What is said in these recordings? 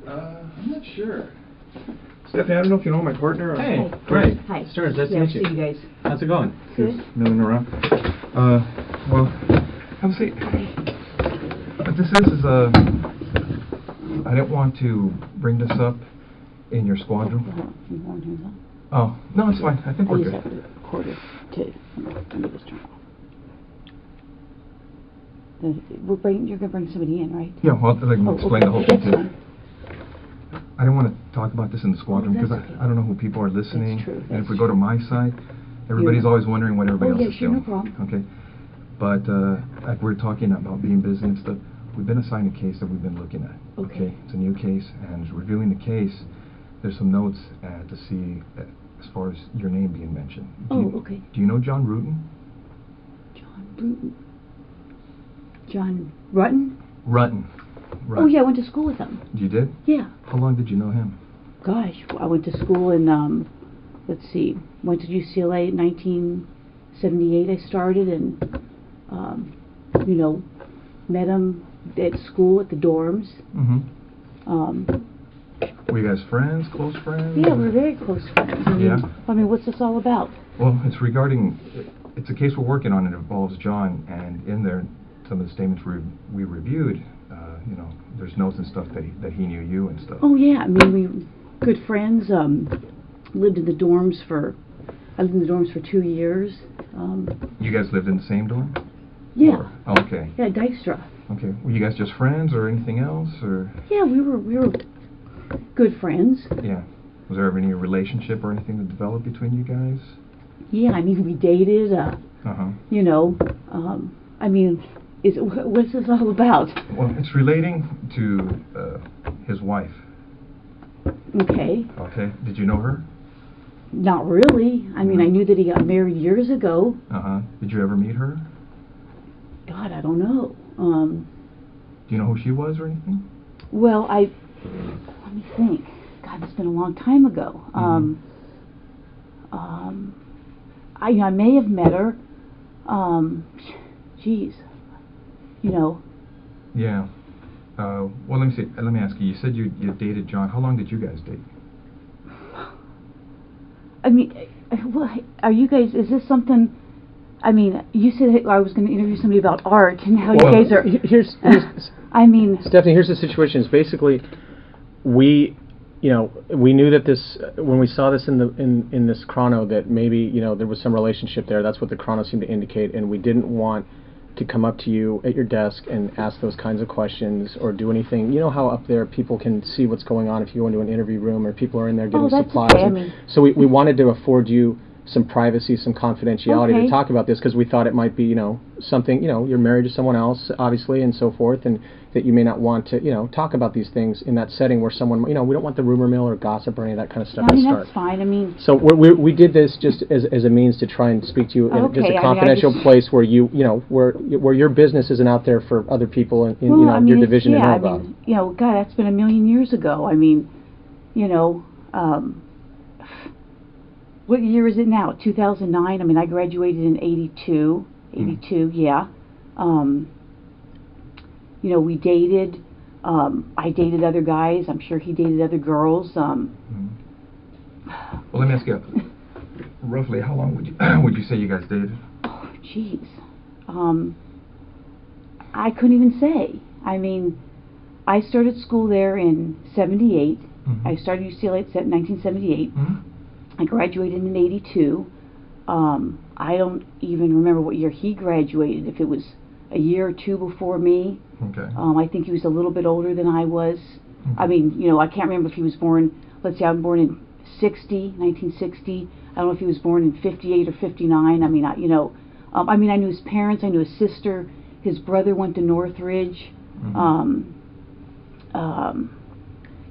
I'm not sure. Stephanie, I don't know if you know my partner. Hey, great. Hi. Sure, nice to meet you. See you guys. How's it going? Good. Just milling around. Well, have a seat. What this is I didn't want to bring this up in your squadron. Oh, no, it's fine. I think we're good. I just have to record it too. Let me just turn it off. You're going to bring somebody in, right? Yeah, well, I can explain the whole thing That's too. fine. I don't want to talk about this in the squadron because that's okay. I don't know who people are listening. That's true. And if we go to my side, everybody's always wondering what everybody else is sure, doing. no problem. Okay. But like we're talking about being busy and stuff, we've been assigned a case that we've been looking at. Okay. It's a new case, and reviewing the case, there's some notes to see as far as your name being mentioned. Okay. Do you know John Rutten? John Bruton. John Rutten? Rutten. Oh, yeah, I went to school with him. You did? Yeah. How long did you know him? Gosh, I went to school in, let's see, went to UCLA in 1978 I started, and, you know, met him at school at the dorms. Were you guys friends, close friends? Yeah, we're very close friends. I mean, what's this all about? Well, it's a case we're working on. It involves John, and in there, some of the statements we reviewed, you know, there's notes and stuff that he knew you and stuff. Oh yeah, I mean, we were good friends. Lived in the dorms I lived in the dorms for 2 years. You guys lived in the same dorm? Yeah. Okay. Yeah, Dykstra. Okay. Were you guys just friends or anything else, or? Yeah, we were good friends. Yeah. Was there ever any relationship or anything that developed between you guys? Yeah, I mean, we dated. You know, I mean, what's this all about? Well, it's relating to his wife. Okay. Okay. Did you know her? Not really. I mean, I knew that he got married years ago. Did you ever meet her? God, I don't know. Do you know who she was or anything? Well, let me think. God, it's been a long time ago. I may have met her. Geez. You know. Yeah. Well, let me see. Let me ask you. You said you dated John. How long did you guys date? I mean, are you guys? Is this something? I mean, you said I was going to interview somebody about art, and how you guys are. Here's I mean, Stephanie. Here's the situation. Is basically, we knew that this when we saw this in this chrono that maybe there was some relationship there. That's what the chrono seemed to indicate, and we didn't want to come up to you at your desk and ask those kinds of questions or do anything. You know how up there people can see what's going on if you go into an interview room or people are in there getting supplies. Okay. I mean, so we wanted to afford you some privacy, some confidentiality to talk about this because we thought it might be, something, you're married to someone else, obviously, and so forth, and that you may not want to, talk about these things in that setting where someone, we don't want the rumor mill or gossip or any of that kind of stuff to start. That's fine. I mean, so we did this just as a means to try and speak to you in just a confidential place where where your business isn't out there for other people in your division to know about. I mean, God, that's been a million years ago. I mean, what year is it now? 2009? I mean, I graduated in 82. 82, yeah. We dated. I dated other guys. I'm sure he dated other girls. Well, let me ask you, roughly how long would you say you guys dated? Oh, jeez. I couldn't even say. I mean, I started school there in 78. I started UCLA in 1978. I graduated in 82. I don't even remember what year he graduated, if it was a year or two before me. Okay. I think he was a little bit older than I was. I mean, I can't remember if he was born let's see, I was born in 1960. I don't know if he was born in 58 or 59. I mean, I knew his parents. I knew his sister. His brother went to Northridge.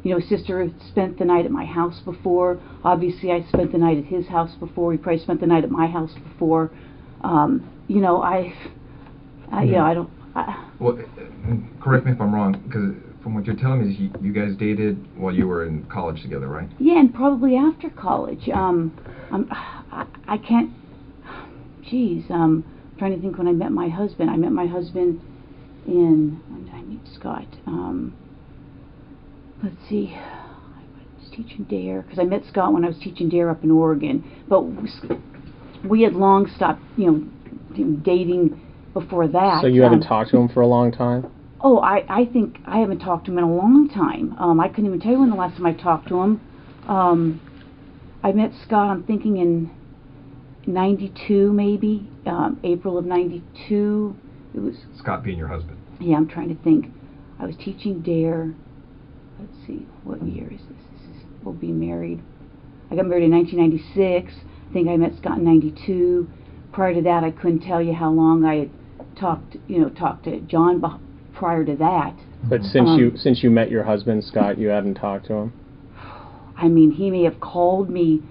His sister spent the night at my house before. Obviously, I spent the night at his house before. He probably spent the night at my house before. I don't. Well, correct me if I'm wrong, because from what you're telling me, is you guys dated while you were in college together, right? Yeah, and probably after college. I can't. Geez, trying to think when I met my husband. I met my husband when did I meet Scott? Let's see. I was teaching DARE because I met Scott when I was teaching DARE up in Oregon. But we had long stopped, dating before that. So you haven't talked to him for a long time? Oh, I think I haven't talked to him in a long time. I couldn't even tell you when the last time I talked to him. I met Scott, I'm thinking in 92 maybe, April of 92. It was Scott being your husband. Yeah, I'm trying to think. I was teaching DARE. Let's see, what year is this? We'll be married. I got married in 1996. I think I met Scott in 92. Prior to that, I couldn't tell you how long I had talked to John prior to that. But since you met your husband, Scott, you hadn't talked to him? I mean, he may have called me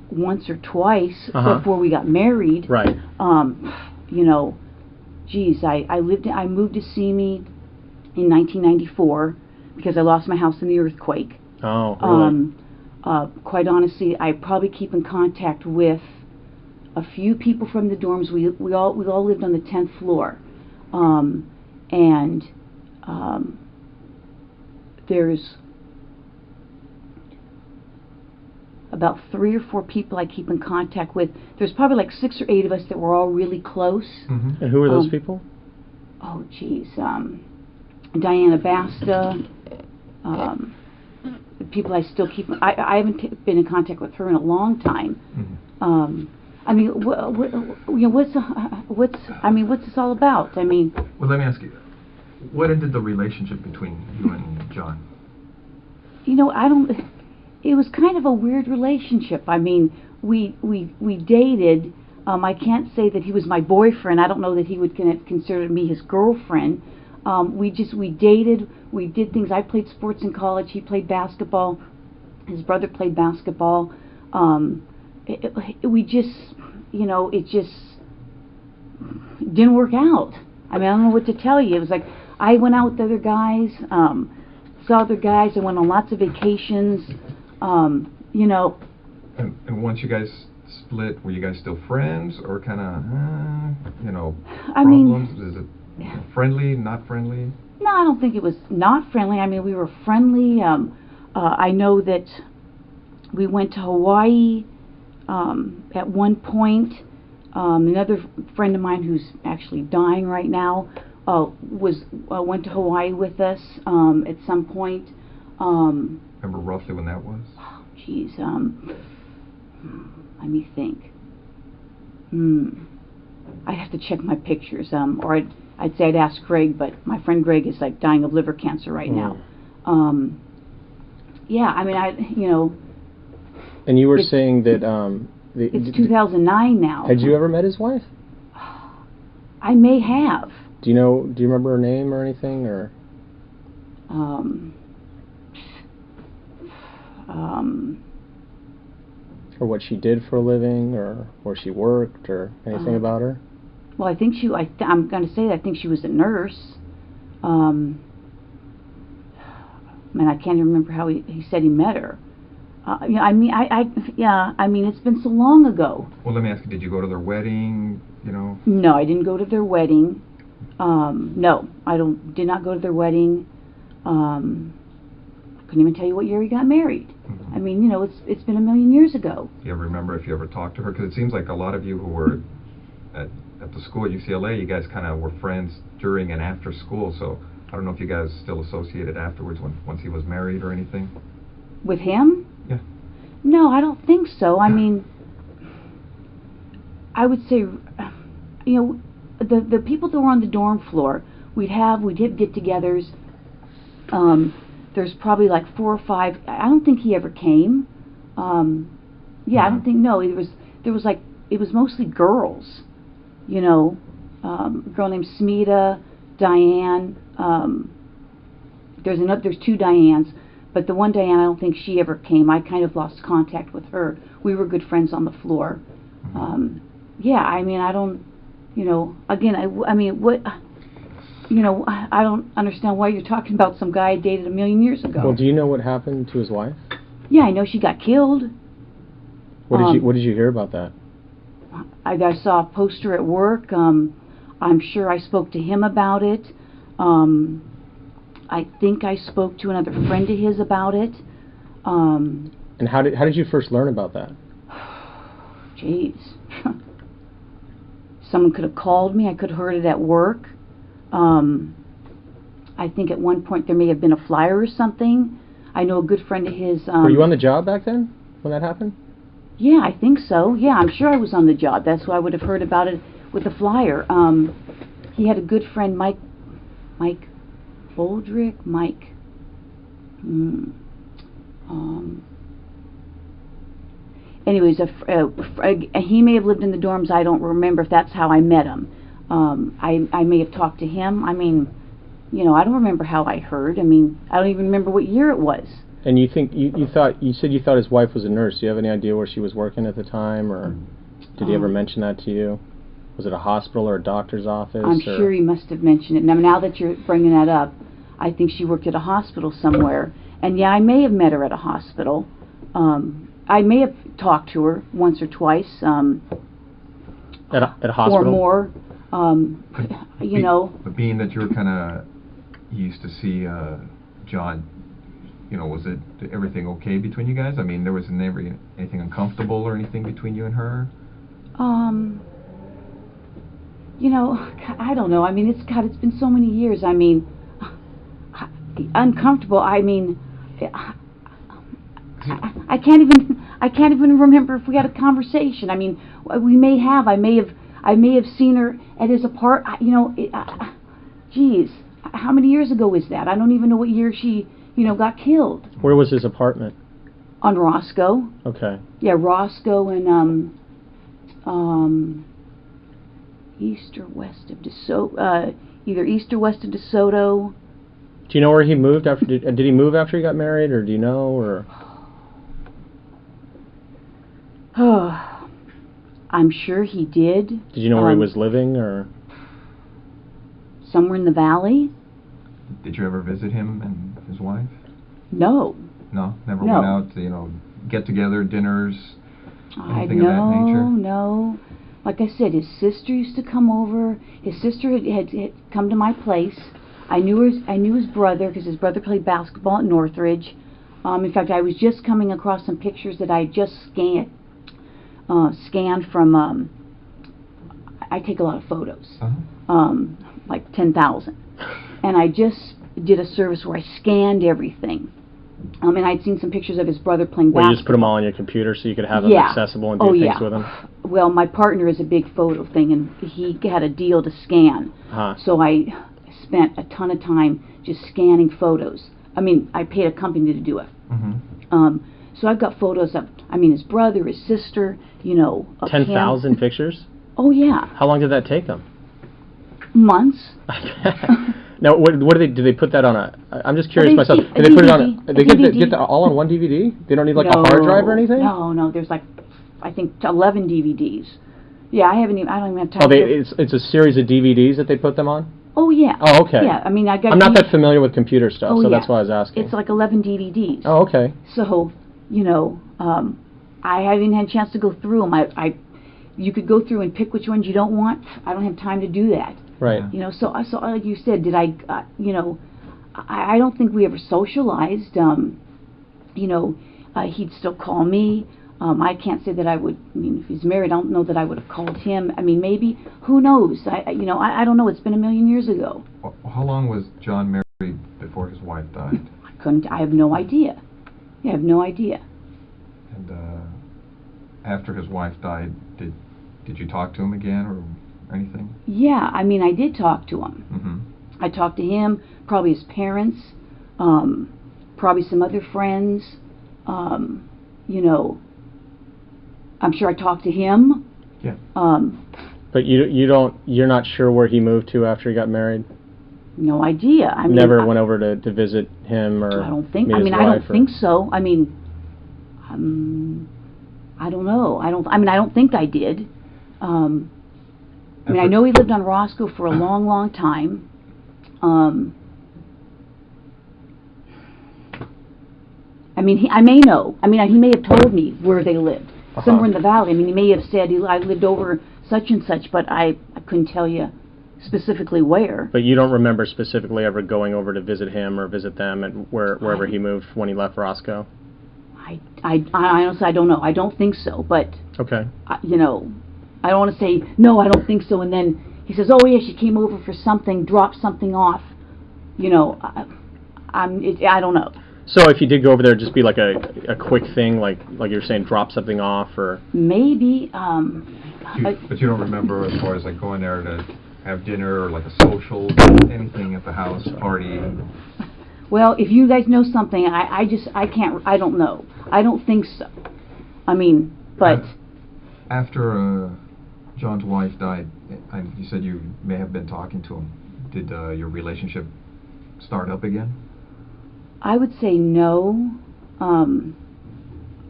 once or twice before we got married. Right. Geez, I moved to Simi in 1994 because I lost my house in the earthquake. Oh, really? Quite honestly, I probably keep in contact with a few people from the dorms. We all lived on the 10th floor, and there's about 3 or 4 people I keep in contact with. There's probably like 6 or 8 of us that were all really close. Mm-hmm. And who are those people? Oh, geez. Diana Basta. The people I still keep. I haven't been in contact with her in a long time. Mm-hmm. I mean, what's this all about? I mean. Well, let me ask you, what ended the relationship between you and John? It was kind of a weird relationship. I mean, we dated. I can't say that he was my boyfriend. I don't know that he would consider me his girlfriend. We dated. We did things. I played sports in college. He played basketball. His brother played basketball. It just didn't work out. I mean, I don't know what to tell you. It was like I went out with other guys, saw other guys. I went on lots of vacations. And once you guys split, were you guys still friends, or kind of, problems? Is it friendly, not friendly? No, I don't think it was not friendly. I mean, we were friendly. I know that we went to Hawaii at one point. Another friend of mine who's actually dying right now went to Hawaii with us at some point. Remember roughly when that was? Oh, geez. Let me think. I'd have to check my pictures. Or I'd say I'd ask Greg, but my friend Greg is like dying of liver cancer right now. Yeah, I mean, And you were saying that it's 2009 now. Had you ever met his wife? I may have. Do you remember her name or anything, or? Or what she did for a living, or where she worked, or anything about her? Well, I think I'm going to say that I think she was a nurse. Man, I can't even remember how he said he met her. I mean, it's been so long ago. Well, let me ask you, did you go to their wedding, No, I didn't go to their wedding. No, did not go to their wedding. I couldn't even tell you what year he got married. Mm-hmm. I mean, it's been a million years ago. Do you ever remember if you ever talked to her? Because it seems like a lot of you who were at the school at UCLA, you guys kind of were friends during and after school, so I don't know if you guys still associated afterwards once he was married or anything. With him? Yeah. No, I don't think so. I mean, I would say, the people that were on the dorm floor, we'd have get-togethers. there's probably like 4 or 5. I don't think he ever came. Yeah, I don't think, no, there was like, it was mostly girls, you know, a girl named Smita, Diane, there's 2 Dianes, but the one Diane, I don't think she ever came. I kind of lost contact with her. We were good friends on the floor. Yeah, I mean, I don't, you know, again, I mean, what, you know, I don't understand why you're talking about some guy I dated a million years ago. Well, do you know what happened to his wife? Yeah, I know she got killed. What did you hear about that? I saw a poster at work. I'm sure I spoke to him about it. I think I spoke to another friend of his about it. And how did you first learn about that? Jeez. Someone could have called me. I could have heard it at work. I think at one point there may have been a flyer or something. I know a good friend of his... Were you on the job back then when that happened? Yeah, I think so. Yeah, I'm sure I was on the job. That's why I would have heard about it with the flyer. He had a good friend, Mike Boldrick, anyways, he may have lived in the dorms. I don't remember if that's how I met him. I may have talked to him. I mean, you know, I don't remember how I heard. I mean, I don't even remember what year it was. And you think you said you thought his wife was a nurse. Do you have any idea where she was working at the time, or did he ever mention that to you? Was it a hospital or a doctor's office? I'm sure he must have mentioned it. Now that you're bringing that up, I think she worked at a hospital somewhere. And yeah, I may have met her at a hospital. I may have talked to her once or twice. At a hospital? Or more. You know. But being that you were kind of used to see John, you know, was everything okay between you guys? I mean, there was never anything uncomfortable or anything between you and her? You know, I don't know. I mean, it's been so many years. I mean, uncomfortable. I mean, I can't even remember if we had a conversation. I mean, we may have. I may have seen her at his apartment. You know, geez, how many years ago was that? I don't even know what year she, you know, got killed. Where was his apartment? On Roscoe. Okay. Yeah, Roscoe and east or west of DeSoto. Either east or west of DeSoto. Do you know where he moved after? Did he move after he got married, or do you know, or? I'm sure he did. Did you know where he was living, or? Somewhere in the valley. Did you ever visit him and his wife? No. No, never went out to, you know, get together, dinners, anything of that nature? No. Like I said, his sister used to come over. His sister had come to my place. I knew his brother because his brother played basketball at Northridge. In fact, I was just coming across some pictures that I just scanned from. I take a lot of photos, like 10,000, and I just did a service where I scanned everything. And I'd seen some pictures of his brother playing basketball. You just put them all on your computer so you could have them accessible and do things with them? Well, my partner is a big photo thing, and he had a deal to scan. So I spent a ton of time just scanning photos. I mean, I paid a company to do it. So I've got photos of, his brother, his sister, you know. 10,000 pictures? Oh, yeah. How long did that take them? Months. Now, what do they put that on a? I'm just curious myself. Do they put it on a? They get that all on one DVD? They don't need like a hard drive or anything? No. There's like, I think 11 DVDs. Yeah, I don't even have time. It's a series of DVDs that they put them on? Oh yeah. Oh, okay. Yeah, I'm not that familiar with computer stuff, so that's why I was asking. It's like 11 DVDs. Oh, okay. So, you know, I haven't even had a chance to go through them. You could go through and pick which ones you don't want. I don't have time to do that. Right. You know, so like you said, you know, I don't think we ever socialized. You know, he'd still call me. I can't say that I would. I mean, if he's married, I don't know that I would have called him. I mean, maybe. Who knows? I don't know. It's been a million years ago. Well, how long was John married before his wife died? I have no idea. Yeah, I have no idea. And after his wife died, did you talk to him again or anything? Yeah, I did talk to him. I talked to him, probably his parents. probably some other friends. You know, I'm sure I talked to him. Yeah. But you're not sure where he moved to after he got married? No idea. I mean, Never went over to visit him or I don't think. meet I mean, his I wife don't think so. I mean, I don't know. I mean, I don't think I did. I mean, I know he lived on Roscoe for a long, long time. I mean, I may know. I mean, he may have told me where they lived, somewhere in the valley. I mean, he may have said I lived over such and such, but I couldn't tell you specifically where. But you don't remember specifically ever going over to visit him or visit them at wherever he moved when he left Roscoe? I honestly, I don't know. I don't think so, but okay. You know, I don't want to say no, I don't think so, and then he says, oh yeah, she came over for something, dropped something off. You know, I don't know. So if you did go over there, just be like a quick thing, like you're saying, drop something off, or maybe. But you don't remember as far as like going there to have dinner or like a social, anything at the house, party? Well, if you guys know something, I can't, I don't know. I don't think so. I mean, but... After John's wife died, you said you may have been talking to him. Did your relationship start up again? I would say no.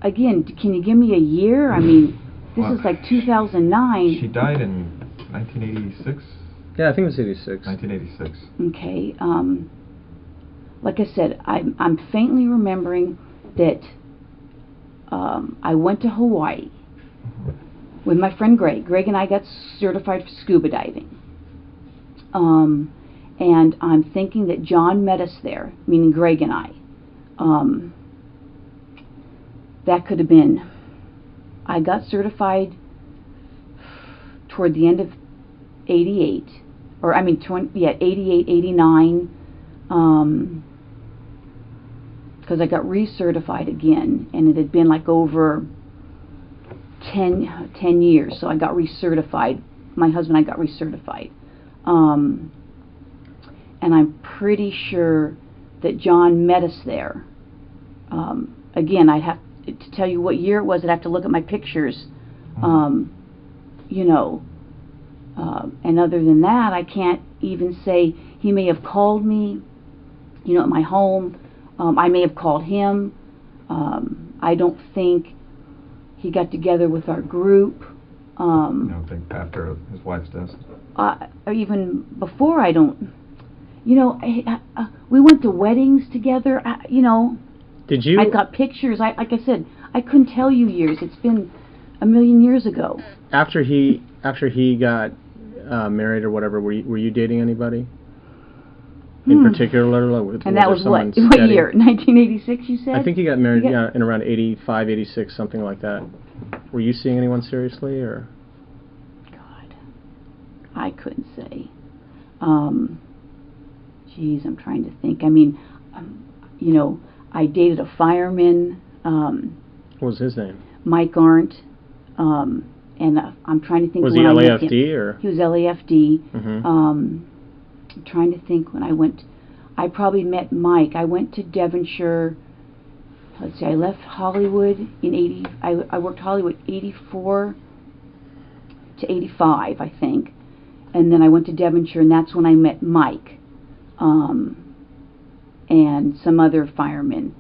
Again, can you give me a year? I mean, this is like 2009. She died in 1986? Yeah, I think it was 86. 1986. Okay. Like I said, I'm faintly remembering that I went to Hawaii with my friend Greg. Greg and I got certified for scuba diving. And I'm thinking that John met us there, meaning Greg and I. That could have been, I got certified toward the end of 88, or I mean, 88, 89, because I got recertified again, and it had been like over 10 years, so I got recertified. My husband and I got recertified. And I'm pretty sure that John met us there. Again, I'd have to tell you what year it was. I'd have to look at my pictures. You know, and other than that, I can't even say. He may have called me, you know, at my home. I may have called him. I don't think he got together with our group. I don't think after his wife's death. Or even before, I don't. You know, we went to weddings together. You know, did you? I got pictures. Like I said, I couldn't tell you years. It's been a million years ago. After he got married or whatever, were you dating anybody in particular? And that was what year? 1986, you said? I think he got married in around 85, 86, something like that. Were you seeing anyone seriously, or? God, I couldn't say. Geez, I'm trying to think. I mean, you know, I dated a fireman. What was his name? Mike Arndt. And I'm trying to think. Was he LAFD or? He was LAFD. Mm-hmm. I'm trying to think when I went. I probably met Mike. I went to Devonshire. Let's see. I left Hollywood in 80. I worked Hollywood 84 to 85, I think, and then I went to Devonshire, and that's when I met Mike. And some other firemen.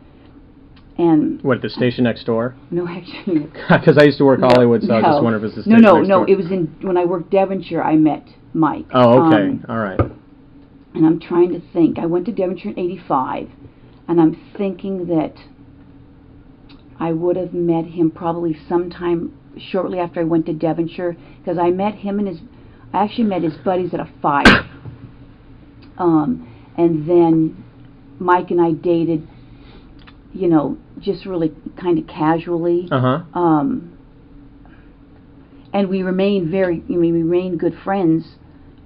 And what, the station next door? No, actually. Because I used to work Hollywood, so I was just wondering if it was the station next door. No, it was when I worked Devonshire, I met Mike. Oh, okay. All right. And I'm trying to think. I went to Devonshire in 85, and I'm thinking that I would have met him probably sometime shortly after I went to Devonshire, because I actually met his buddies at a fire. And then Mike and I dated, you know, just really kind of casually. And we remained good friends.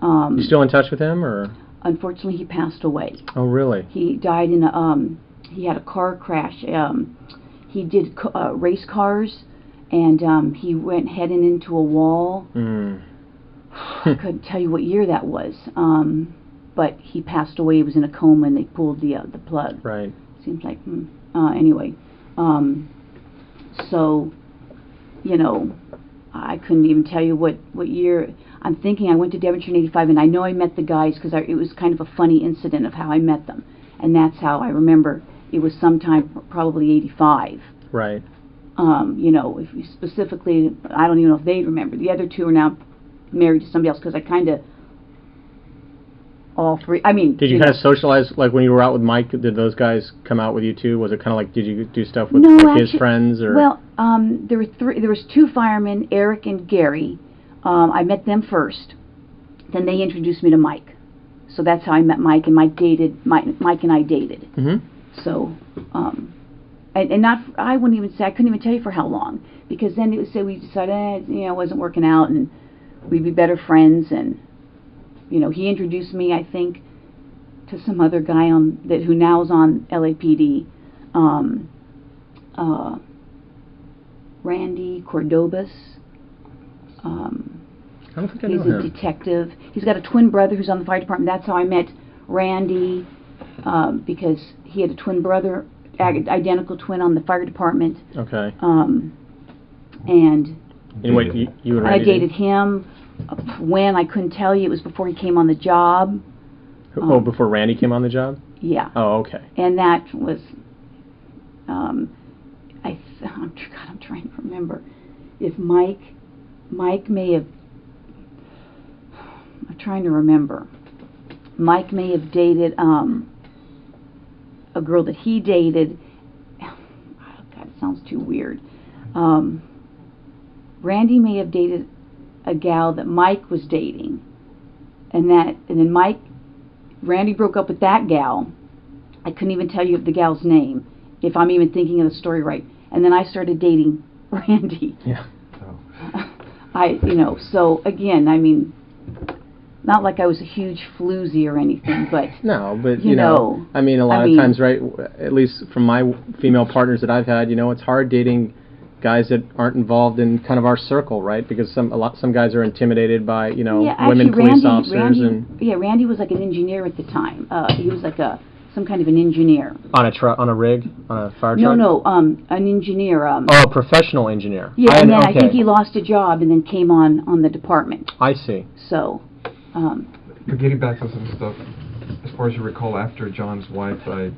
You still in touch with him, or? Unfortunately, he passed away. Oh, really? He died in he had a car crash. He did race cars, and he went heading into a wall. I couldn't tell you what year that was. But he passed away. He was in a coma, and they pulled the plug. Right. seems like, anyway. So, you know, I couldn't even tell you what year. I'm thinking I went to Devonshire in 85, and I know I met the guys because it was kind of a funny incident of how I met them. And that's how I remember it was sometime probably 85. Right. You know, if you specifically, I don't even know if they remember. The other two are now married to somebody else because I kind of, all three, I mean. Did you kind of socialize, like when you were out with Mike, did those guys come out with you too? Was it kind of like, did you do stuff with no, like his actually, friends? Or? Well, there was two firemen, Eric and Gary. I met them first. Then they introduced me to Mike. So that's how I met Mike, and Mike and I dated. Mm-hmm. So, and not, I wouldn't even say, I couldn't even tell you for how long, because then it would say we decided, you know, it wasn't working out, and we'd be better friends, and, you know, he introduced me, I think, to some other guy who now is on LAPD, Randy Cordobas. I don't think I He's know a him. detective. He's got a twin brother who's on the fire department. That's how I met Randy, because he had a twin brother, identical twin on the fire department. Okay. And wait, you and I Randy dated him. When I couldn't tell you, it was before he came on the job. Before Randy came on the job? Yeah. Oh, okay. And that was, I'm trying to remember if Mike may have. I'm trying to remember. Mike may have dated a girl that he dated. Oh, God, it sounds too weird. Randy may have dated a gal that Mike was dating, and then Randy broke up with that gal. I couldn't even tell you the gal's name, if I'm even thinking of the story right. And then I started dating Randy. Yeah. So again, I mean, not like I was a huge floozy or anything, but no, but you know, I mean, a lot of times, right? At least from my female partners that I've had, you know, it's hard dating guys that aren't involved in kind of our circle, right? Because some guys are intimidated by, you know, women police officers. Randy was like an engineer at the time. He was like some kind of an engineer. On a rig, on a fire truck. No, an engineer. A professional engineer. Yeah, and then I think he lost a job and then came on the department. I see. So. But getting back to some stuff, as far as you recall, after John's wife died,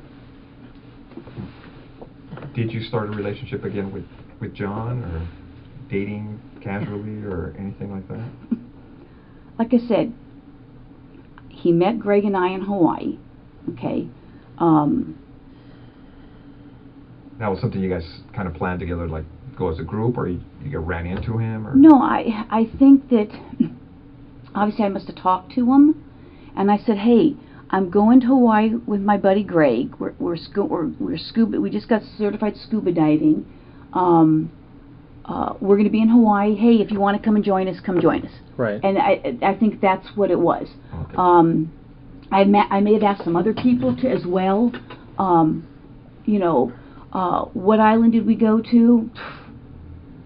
did you start a relationship again with John, or dating casually, or anything like that? Like I said, he met Greg and I in Hawaii. Okay. That was something you guys kind of planned together, like go as a group, or you ran into him, or? No, I think that obviously I must have talked to him, and I said, hey, I'm going to Hawaii with my buddy Greg. We're scuba. We just got certified scuba diving. We're going to be in Hawaii. Hey, if you want to come and join us, come join us. Right. And I think that's what it was. Okay. I may have asked some other people to as well. You know, what island did we go to?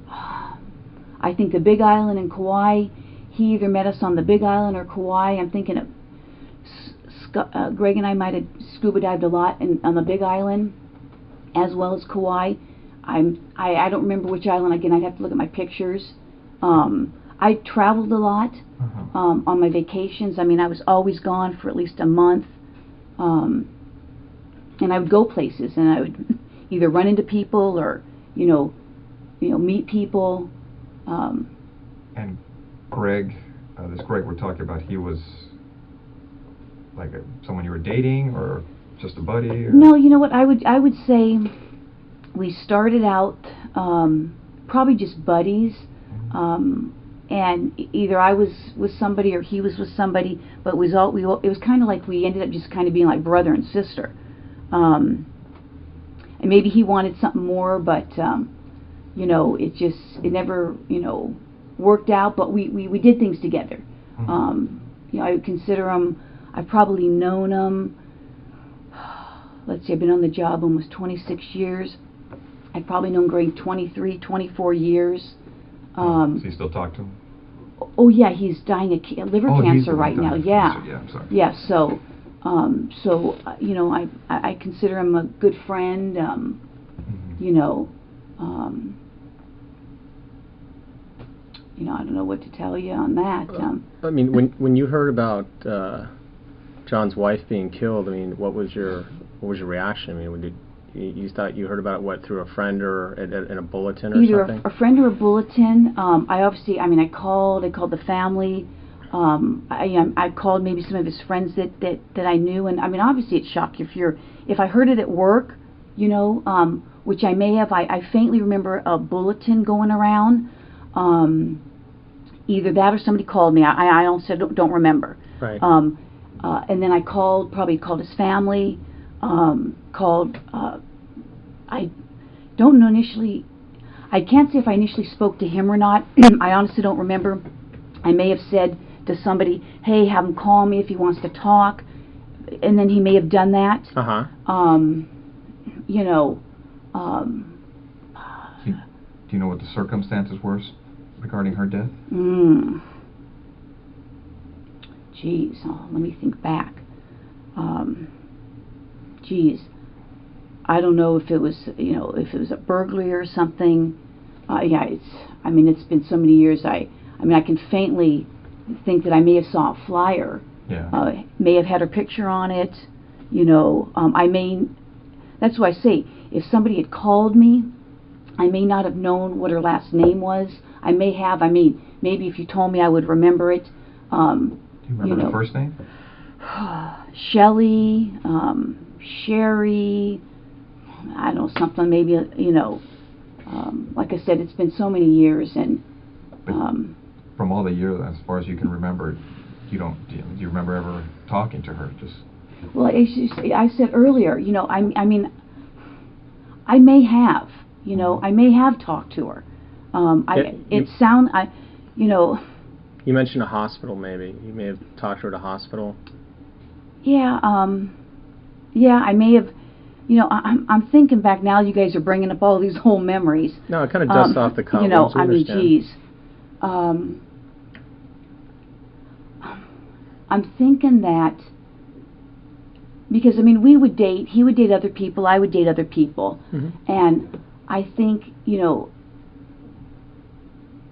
I think the Big Island in Kauai. He either met us on the Big Island or Kauai. I'm thinking of Greg and I might have scuba dived a lot on the Big Island, as well as Kauai. I don't remember which island. Again, I'd have to look at my pictures. I traveled a lot on my vacations. I mean, I was always gone for at least a month, and I would go places, and I would either run into people or meet people. And Greg, this Greg we're talking about, he was like someone you were dating, or just a buddy? Or? No, you know what? I would say we started out probably just buddies, and either I was with somebody or he was with somebody. But it was kind of like we ended up just kind of being like brother and sister. And maybe he wanted something more, but it never worked out. But we did things together. I would consider him. I've probably known him. Let's see, I've been on the job almost 26 years. I've probably known Greg 23, 24 years. Does he still talk to him? Oh yeah, he's dying of liver cancer right now. Yeah. Yeah, I'm sorry. Yeah. So, So you know, I consider him a good friend. You know, you know, I don't know what to tell you on that. I mean, when you heard about John's wife being killed, I mean, what was your reaction? I mean, you thought you heard about it, what, through a friend or in a bulletin or Either something? a friend or a bulletin. I mean, I called the family. I called maybe some of his friends that I knew, and I mean, obviously it's shocking if I heard it at work, you know, which I may have. I faintly remember a bulletin going around. Either that or somebody called me. I honestly don't remember. Right. And then I probably called his family. I don't know initially. I can't say if I initially spoke to him or not. I honestly don't remember. I may have said to somebody, "Hey, have him call me if he wants to talk," and then he may have done that. You know. Do you know what the circumstances were regarding her death? Geez, let me think back. Geez, I don't know if it was, you know, if it was a burglary or something. Yeah, I mean, it's been so many years. I mean, I can faintly think that I may have saw a flyer. Yeah. May have had her picture on it. You know, that's why I say, if somebody had called me, I may not have known what her last name was. I may have. I mean, maybe if you told me, I would remember it. Do you remember the first name? Shelly, Sherri, I don't know, something maybe, you know, like I said, it's been so many years, and from all the years, as far as you can remember, do you remember ever talking to her? Well, I said earlier, you know, I mean, I may have, you know, I may have talked to her. You know. You mentioned a hospital, maybe. You may have talked to her at a hospital. Yeah, yeah, I may have. You know, I'm thinking back now. You guys are bringing up all these whole memories. No, it kind of dusts off the cuff. You know, I mean, geez. I'm thinking that because I mean, we would date. He would date other people. I would date other people, and I think, you know,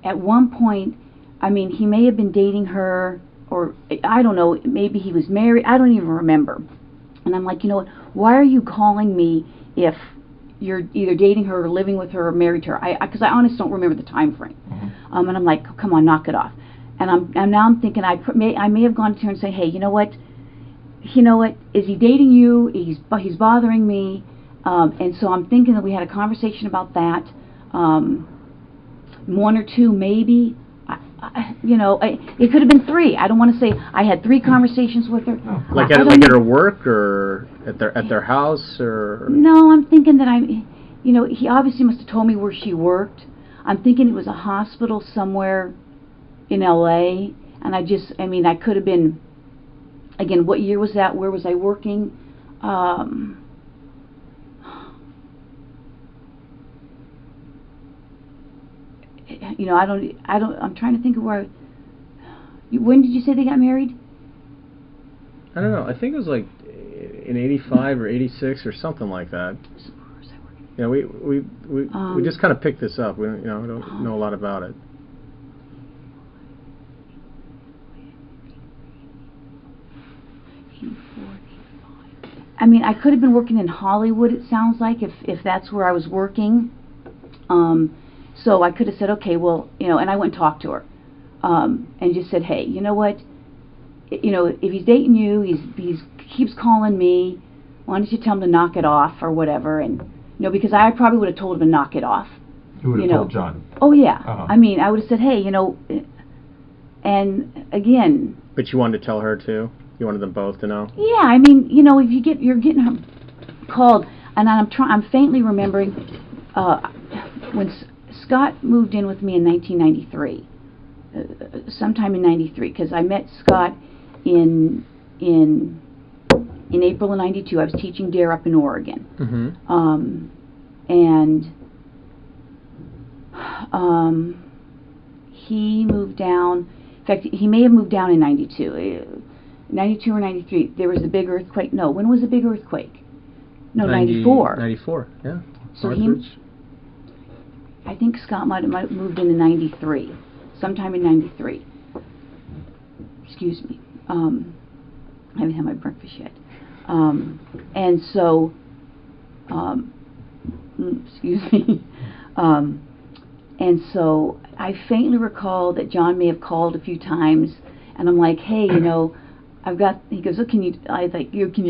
at one point, I mean, he may have been dating her, or I don't know, maybe he was married. I don't even remember. And I'm like, you know what? Why are you calling me if you're either dating her or living with her or married to her? Because I honestly don't remember the time frame. And I'm like, come on, knock it off. And now I'm thinking I may have gone to her and say, hey, you know what? Is he dating you? He's bothering me. And so I'm thinking that we had a conversation about that. One or two, maybe. You know, it could have been three. I don't want to say I had 3 conversations with her. Like at her work or at their house or. No, I'm thinking that you know, he obviously must have told me where she worked. I'm thinking it was a hospital somewhere in L.A. And I mean, I could have been. Again, what year was that? Where was I working? You know, I'm trying to think of where. When did you say they got married? I don't know. I think it was like in '85 or '86 or something like that. Yeah, we just kind of picked this up. We don't know a lot about it. I mean, I could have been working in Hollywood, it sounds like, if that's where I was working. So I could have said, okay, well, you know, and I went and talked to her, and just said, hey, you know what, you know, if he's dating you, he keeps calling me, why don't you tell him to knock it off or whatever, and, you know, because I probably would have told him to knock it off. You would have told John? Oh, yeah. I mean, I would have said, hey, you know, and again. But you wanted to tell her too? You wanted them both to know? Yeah, I mean, you know, if you're getting her called, and I'm faintly remembering when Scott moved in with me in 1993, sometime in '93, because I met Scott in April of '92. I was teaching DARE up in Oregon, and he moved down. In fact, he may have moved down in '92. 92 or 93. There was the big earthquake. No, when was the big earthquake? No, 90, 94. 94, yeah. So Northridge. I think Scott might have moved into 93, sometime in 93. Excuse me. I haven't had my breakfast yet. And so, excuse me. And so I faintly recall that John may have called a few times, and I'm like, hey, you know, I've got, he goes, oh, can you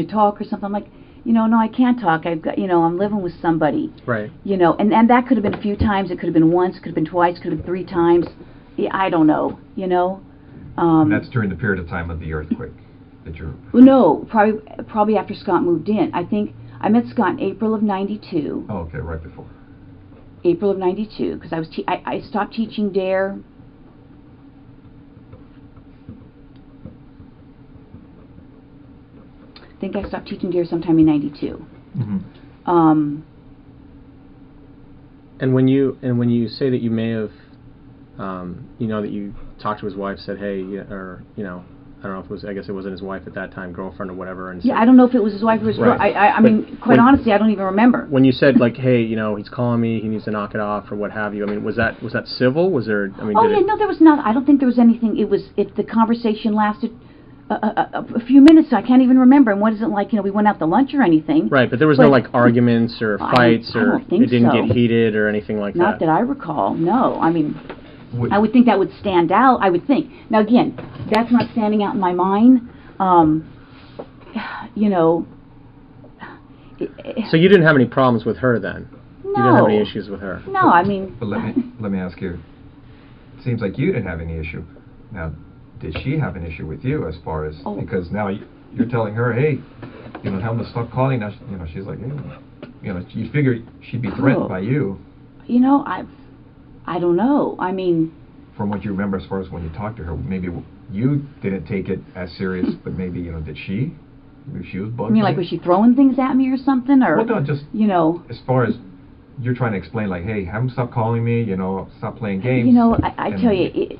talk or something? I'm like, you know, no, I can't talk. I've got, you know, I'm living with somebody. Right. You know, and that could have been a few times. It could have been once. It could have been twice. It could have been 3 times. Yeah, I don't know. You know. And that's during the period of time of the earthquake that you're. Well, no, probably after Scott moved in. I think I met Scott in April of '92. Oh, okay, right before. April of '92, because I stopped teaching DARE. I think I stopped teaching DARE sometime in '92. Mm-hmm. And when you say that you may have, you know, that you talked to his wife, said, hey, or you know, I don't know if it was, I guess it wasn't his wife at that time, girlfriend or whatever. And yeah, I don't know if it was his wife or his girl. I mean, quite honestly, I don't even remember. When you said like, hey, you know, he's calling me, he needs to knock it off or what have you. I mean, was that civil? Was there? I mean, no, there was not. I don't think there was anything. If the conversation lasted a few minutes, I can't even remember. And what is it like? You know, we went out to lunch or anything. Right, but there was no like arguments or fights I or don't think it didn't so. get heated or anything like Not that. that I recall. No, I mean. I would think that would stand out. I would think. Now again, that's not standing out in my mind. You know. So you didn't have any problems with her then? No. You didn't have any issues with her? No, I mean. But let me ask you. It seems like you didn't have any issue. Now, did she have an issue with you as far as because now you're telling her, hey, you know, tell them to stop calling. Now, you know, she's like, hey, you know, you figure she'd be threatened by you. You know, I don't know. I mean... From what you remember as far as when you talked to her, maybe you didn't take it as serious, but maybe, you know, did she? Maybe she was bugging you? I mean, like, was she throwing things at me or something? Or, well, no, just, you know... As far as you're trying to explain, like, hey, have them stop calling me, you know, stop playing games. You know, I tell you,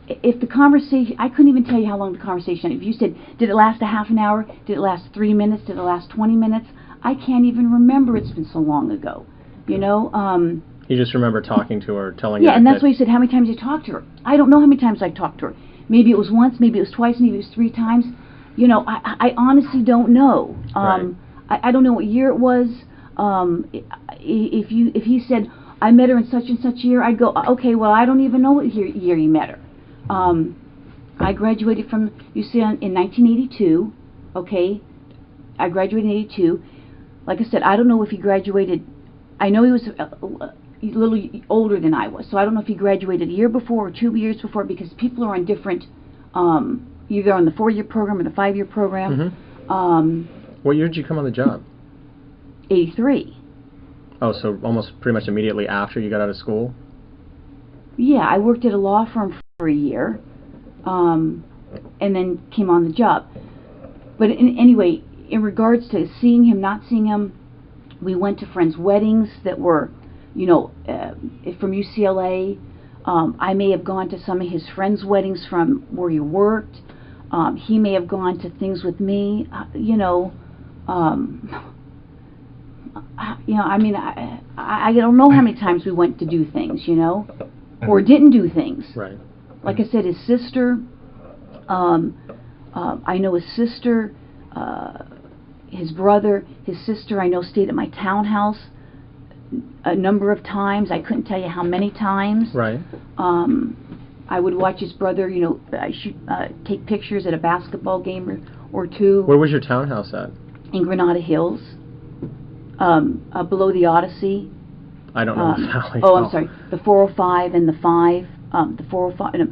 if the conversation... I couldn't even tell you how long the conversation... If you said, did it last a half an hour? Did it last 3 minutes? Did it last 20 minutes? I can't even remember. It's been so long ago. You know, You just remember talking to her, telling her. Yeah, and that's why you said how many times you talked to her. I don't know how many times I talked to her. Maybe it was once, maybe it was twice, maybe it was 3 times. You know, I honestly don't know. Right. I don't know what year it was. If he said I met her in such and such year, I'd go, okay, well, I don't even know what year you met her. I graduated from UCLA in 1982. Okay, I graduated in '82. Like I said, I don't know if he graduated. I know he was a little older than I was, so I don't know if he graduated a year before or 2 years before, because people are on different, either on the 4-year program or the 5-year program. Mm-hmm. What year did you come on the job? 83. Oh, so almost pretty much immediately after you got out of school? Yeah, I worked at a law firm for a year, and then came on the job. But anyway, in regards to seeing him, not seeing him, we went to friends' weddings that were, you know, from UCLA. I may have gone to some of his friends' weddings from where he worked. He may have gone to things with me. You know, I mean, I don't know how many times we went to do things, you know, or didn't do things. Right. Like I said, his sister. I know his sister. His brother, his sister, I know stayed at my townhouse a number of times. I couldn't tell you how many times. Right. I would watch his brother, you know, take pictures at a basketball game or two. Where was your townhouse at? In Granada Hills, below the Odyssey. I don't know the valley. Oh, I'm sorry. The 405 and the 5. The 405.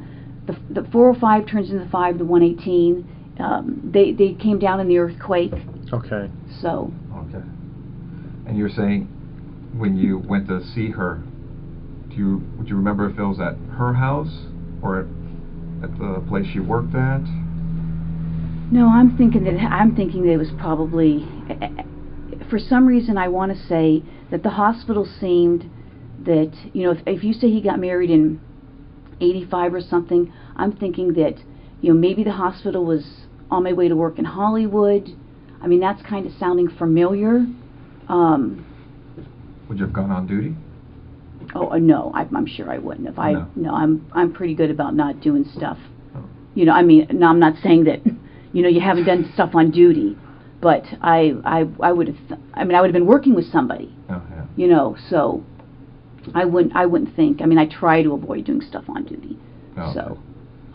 The 405 turns into the 5 to 118. They came down in the earthquake. Okay. So. Okay. And you were saying when you went to see her, would you remember if it was at her house or at the place she worked at? No, I'm thinking that it was probably. For some reason, I want to say that the hospital seemed that, you know, if you say he got married in '85 or something, I'm thinking that, you know, maybe the hospital was on my way to work in Hollywood. I mean, that's kind of sounding familiar. Would you have gone on duty? Oh, no, I'm sure I wouldn't have. No. I'm pretty good about not doing stuff. Oh. You know, I mean, no, I'm not saying that, you know, you haven't done stuff on duty, but I would have, I would have been working with somebody. Oh, yeah. You know, so I wouldn't think. I mean, I try to avoid doing stuff on duty. Oh, So.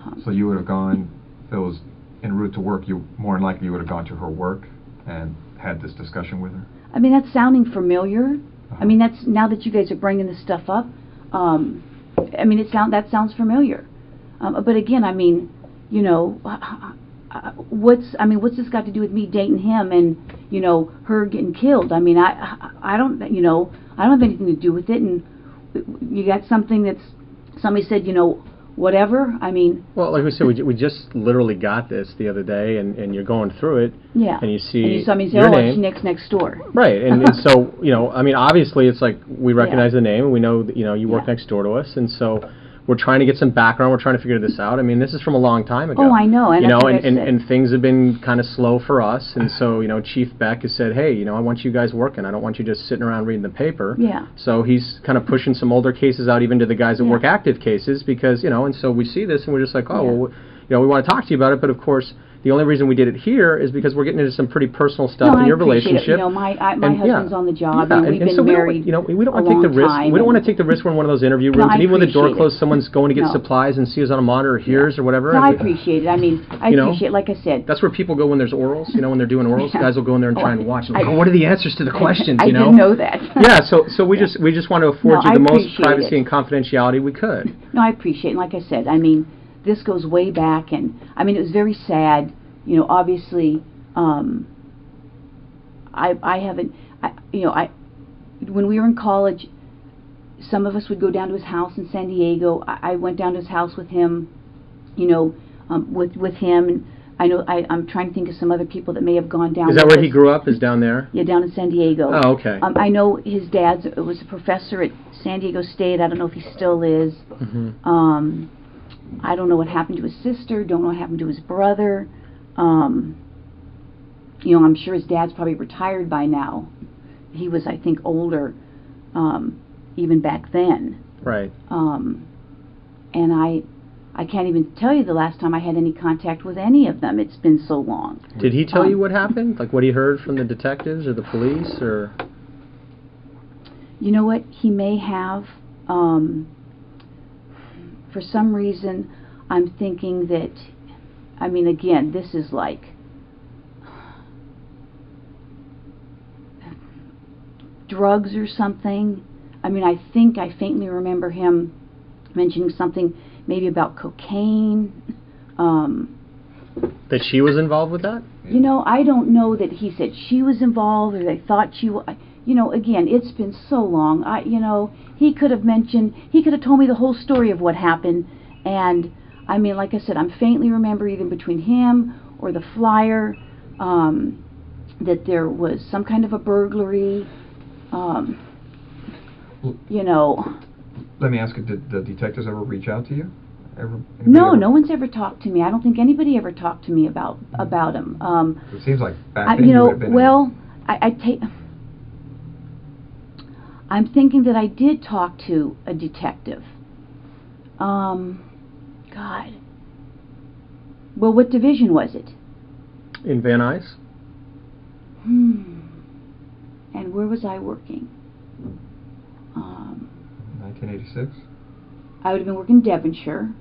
okay. So you would have gone, if it was en route to work, you more than likely you would have gone to her work and had this discussion with her? I mean, that's sounding familiar. Uh-huh. I mean, that's, now that you guys are bringing this stuff up, I mean, that sounds familiar. But again, I mean, you know, what's this got to do with me dating him and, you know, her getting killed? I mean, I don't, you know, I don't have anything to do with it. And you got something that's, somebody said, you know, whatever. I mean, well, like we said, we just literally got this the other day, and you're going through it. Yeah. And you see and you saw me say, your oh, name. it's next door. Right, and so, you know, I mean, obviously it's like we recognize the name, and we know that, you know, you work Yeah. next door to us, and so we're trying to get some background, we're trying to figure this out. I mean, this is from a long time ago. Oh, I know, and you know, that's what I said. and things have been kind of slow for us, and so, you know, Chief Beck has said, hey, you know, I want you guys working, I don't want you just sitting around reading the paper. Yeah. So he's kind of pushing some older cases out even to the guys that Yeah. work active cases, because, you know, and so we see this and we're just like, oh, Yeah. well, you know, we want to talk to you about it, but of course, the only reason we did it here is because we're getting into some pretty personal stuff No, in I your appreciate relationship. it. You know, my husband's on the job, Yeah, and we've been so married we don't want a to take the long risk. time, We don't want to and- take the risk when one of those interview No, rooms, I and even when the door appreciate it. closed, someone's going to get No. supplies and see us on a monitor or hears or whatever. No, and I we- appreciate it. I mean, I You know, appreciate, like I said. That's where people go when there's orals. You know, when they're doing orals, Yeah. guys will go in there and Oh, try and watch. And I- like, oh, what are the answers to the questions? I You know? didn't know that. Yeah. So we just want to afford No, you I the most appreciate privacy it. and confidentiality we could. No, I appreciate it. And like I said, I mean, this goes way back, and I mean, it was very sad. You know, obviously, I haven't, you know, when we were in college, some of us would go down to his house in San Diego. I went down to his house with him, you know, with him, and I know I'm trying to think of some other people that may have gone down. Is that with where he us. grew up? Is down there? Yeah, down in San Diego. Oh, okay. I know his dad was a professor at San Diego State. I don't know if he still is. Mm-hmm. I don't know what happened to his sister. Don't know what happened to his brother. You know, I'm sure his dad's probably retired by now. He was, I think, older even back then. Right. And I can't even tell you the last time I had any contact with any of them. It's been so long. Did he tell you what happened? Like what he heard from the detectives or the police, or? You know what? He may have. For some reason, I'm thinking that, I mean, again, this is like drugs or something. I mean, I think I faintly remember him mentioning something maybe about cocaine. That she was involved with that? You know, I don't know that he said she was involved or they thought she was. You know, again, it's been so long. You know, he could have told me the whole story of what happened. And, I mean, like I said, I'm faintly remember either between him or the flyer that there was some kind of a burglary. You know. Let me ask you, did the detectives ever reach out to you? No, no one's ever talked to me. I don't think anybody ever talked to me about him. It seems like back then you know, would have been... well, I'm thinking that I did talk to a detective. God. Well, what division was it? In Van Nuys? And where was I working? 1986? I would have been working in Devonshire.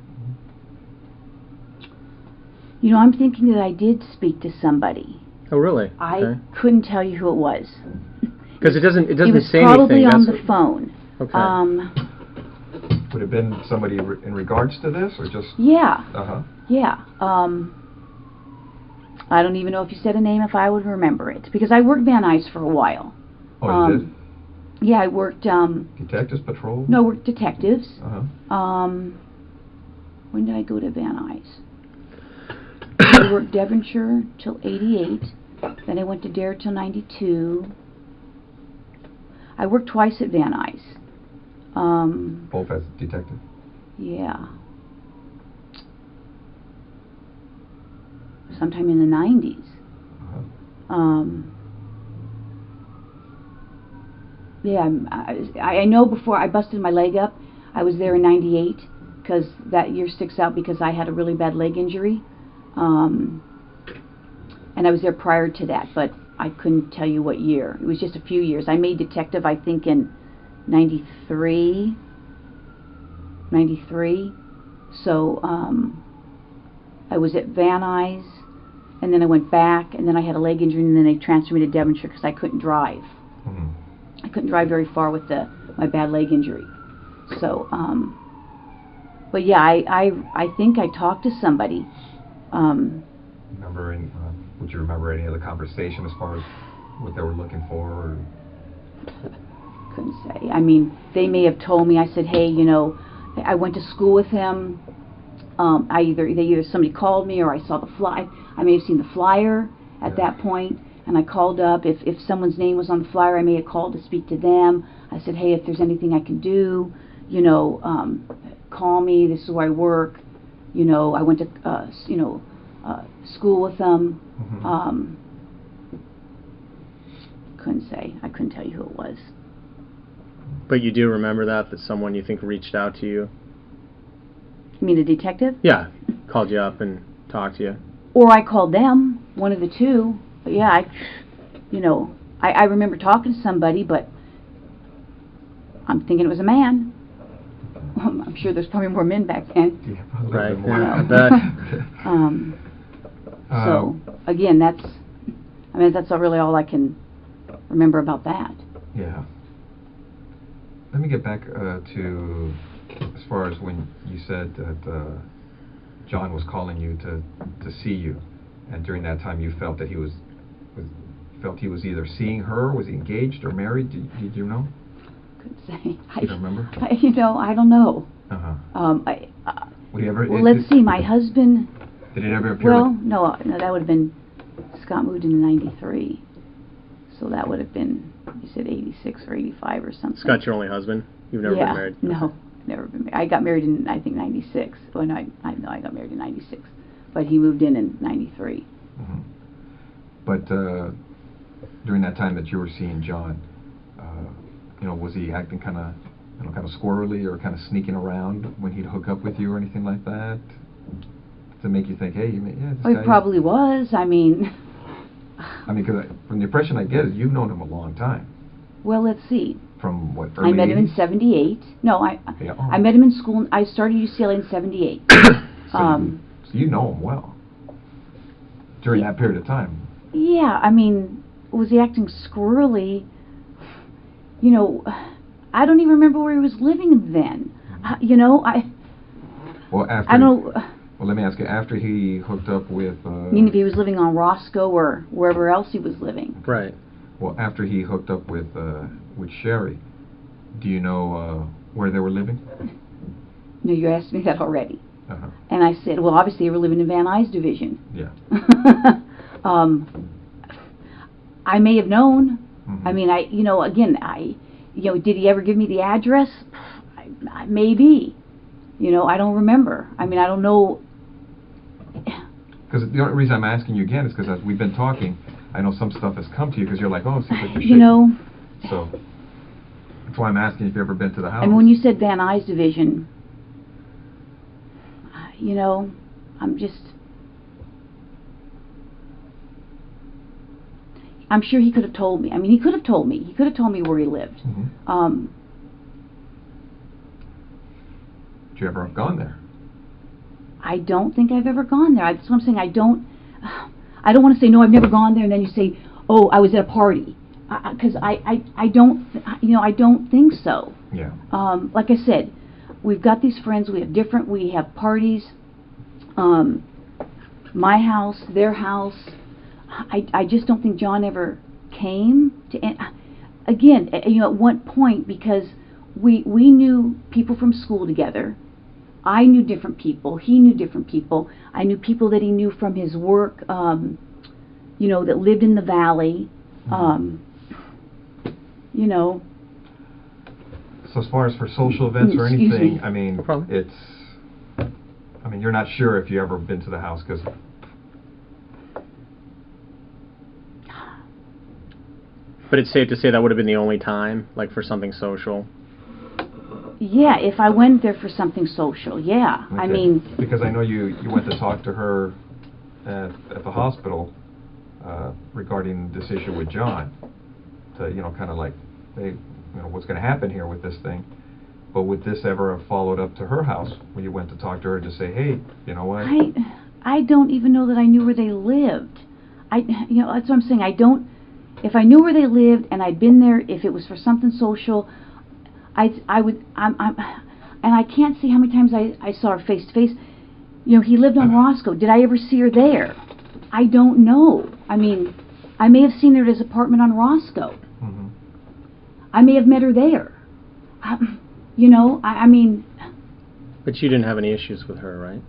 You know, I'm thinking that I did speak to somebody. Oh, really? I couldn't tell you who it was. Because it doesn't He was say probably anything. on That's the phone. Okay. Would have been somebody in regards to this, or just... Yeah. Uh-huh. Yeah. I don't even know if you said a name, if I would remember it. Because I worked Van Nuys for a while. Oh, you did? Yeah, I worked... Detectives, patrol? No, I worked detectives. Uh-huh. When did I go to Van Nuys? I worked Devonshire till 88. Then I went to Dare till 92. I worked twice at Van Nuys. Both as a detective? Yeah. sometime in the 90s. Yeah, I know before I busted my leg up, I was there in 98, because that year sticks out because I had a really bad leg injury. And I was there prior to that, but I couldn't tell you what year. It was just a few years. I made detective, I think, in 93. So I was at Van Nuys, and then I went back, and then I had a leg injury, and then they transferred me to Devonshire because I couldn't drive. I couldn't drive very far with my bad leg injury. So, but yeah, I think I talked to somebody. Would you remember any of the conversation as far as what they were looking for? Or? Couldn't say. I mean, they may have told me. I said, hey, you know, I went to school with him. Either somebody called me or I saw the fly. I may have seen the flyer at that point, and I called up. If someone's name was on the flyer, I may have called to speak to them. I said, hey, if there's anything I can do, you know, call me. This is where I work. You know, I went to school with them. Couldn't say. I couldn't tell you who it was. But you do remember that someone you think reached out to you? You mean a detective? Yeah, called you up and talked to you. Or I called them, one of the two. But yeah, I remember talking to somebody, but I'm thinking it was a man. I'm sure there's probably more men back then. Yeah, probably right. more. Yeah, I bet. So again, that's really all I can remember about that. Yeah. Let me get back to as far as when you said that John was calling you to see you, and during that time you felt that he was either seeing her, was he engaged or married? Did you know? Couldn't say. You don't remember? I don't know. Well, let's see. My husband. Did it ever appear? Well, no, that would have been Scott moved in '93, so that would have been, you said 86 or 85 or something. Scott's your only husband? You've never been married? No, never been married. I got married in, I think, 96. Well, no, I got married in 96, but he moved in 93. But during that time that you were seeing John, was he acting kind of squirrely or kind of sneaking around when he'd hook up with you or anything like that, to make you think, hey, this guy... He probably was. I mean, because from the impression I get is you've known him a long time. Well, let's see. From what, early I met him in 80s? '78. No, I met him in school. I started UCLA in '78. So you know him well during that period of time. Yeah, I mean, was he acting squirrely? I don't even remember where he was living then. Well, after... I don't... Well, let me ask you, after he hooked up with... I mean, if he was living on Roscoe or wherever else he was living. Right. Well, after he hooked up with Sherri, do you know where they were living? No, you asked me that already. And I said, well, obviously they were living in Van Nuys Division. Yeah. I may have known. I mean, did he ever give me the address? Maybe. I don't remember. I mean, I don't know. Because the only reason I'm asking you again is because as we've been talking, I know some stuff has come to you because you're like, oh, it seems like you're So that's why I'm asking if you've ever been to the house. And when you said Van Nuys Division, I'm sure he could have told me. I mean, he could have told me. He could have told me where he lived. Did you ever have gone there? I don't think I've ever gone there. That's what I'm saying. I don't want to say, no, I've never gone there, and then you say, oh, I was at a party. Because I don't think so. Yeah. Like I said, we've got these friends. We have parties. My house, their house. I just don't think John ever came to. Again, at one point, because we knew people from school together. I knew different people. He knew different people. I knew people that he knew from his work. That lived in the valley. So as far as for social events or Excuse anything, me. I mean, you're not sure if you ever been to the house because But it's safe to say that would have been the only time, like for something social. Yeah, if I went there for something social, yeah. Okay. I mean... Because I know you went to talk to her at the hospital regarding this issue with John, to, you know, kind of like, hey, you know, what's going to happen here with this thing? But would this ever have followed up to her house when you went to talk to her to say, hey, you know what? I don't even know that I knew where they lived. You know, that's what I'm saying. I don't... If I knew where they lived and I'd been there, if it was for something social, I would... and I can't see how many times I saw her face to face. You know, he lived on Roscoe. Did I ever see her there? I don't know. I mean, I may have seen her at his apartment on Roscoe. Mm-hmm. I may have met her there. You know, I mean... But you didn't have any issues with her, right?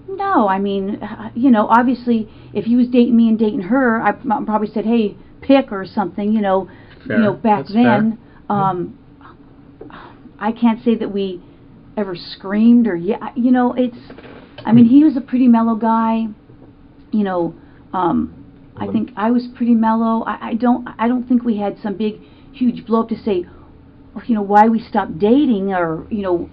No, I mean, you know, obviously, if he was dating me and dating her, I probably said, hey, pick or something, you know. Fair. You know, back That's then. fair. I can't say that we ever screamed or, you know, it's... I mean, he was a pretty mellow guy, you know. I think I was pretty mellow. I don't think we had some big, huge blow up to say, you know, why we stopped dating or, you know.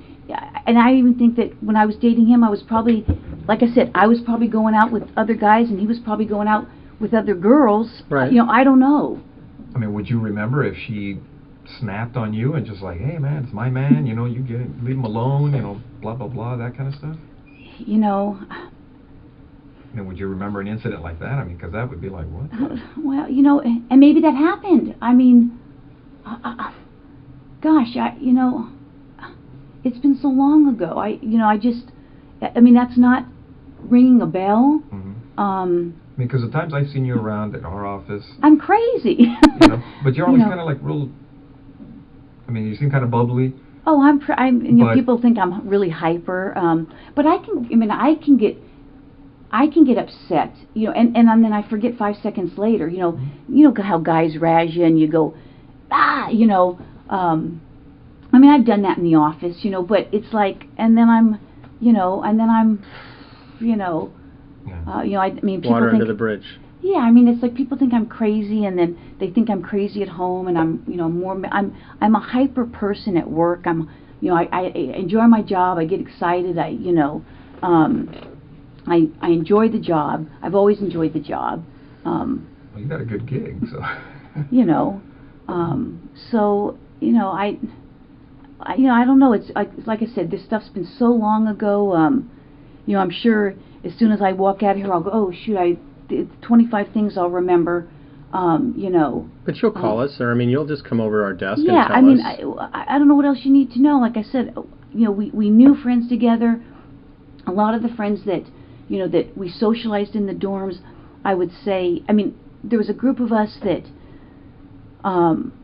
And I even think that when I was dating him, I was probably, like I said, I was probably going out with other guys and he was probably going out with other girls. Right. You know, I don't know. I mean, would you remember if she snapped on you and just like, hey, man, it's my man, you know, you leave him alone, you know, blah, blah, blah, that kind of stuff? You know... I mean, would you remember an incident like that? I mean, because that would be like, what? Well, you know, and maybe that happened. I mean, gosh, you know, it's been so long ago. I mean, that's not ringing a bell. Mm-hmm. I mean, because the times I've seen you around at our office, I'm crazy. you know, but you're always You know. kind of like real. I mean, you seem kind of bubbly. Oh, you know, people think I'm really hyper. But I can get upset, you know, and then I forget 5 seconds later, you know. Mm-hmm. You know how guys razz you and you go, you know. I mean, I've done that in the office, you know, but it's like, and then I'm, you know, Yeah. you know, I mean, people Water think, under the bridge. yeah, I mean, it's like people think I'm crazy, and then they think I'm crazy at home, and I'm, you know, I'm a hyper person at work. I'm, you know, I enjoy my job. I get excited. You know, I enjoy the job. I've always enjoyed the job. Well, you got a good gig, so. You know, so, you know, you know, I don't know. It's like I said, this stuff's been so long ago. You know, I'm sure as soon as I walk out here, I'll go, oh shoot, I did 25 things I'll remember. You know. But you'll call us, or I mean, you'll just come over to our desk and yeah, tell I mean, us. I don't know what else you need to know. Like I said, you know, we knew friends together. A lot of the friends that, you know, that we socialized in the dorms, I would say, I mean, there was a group of us that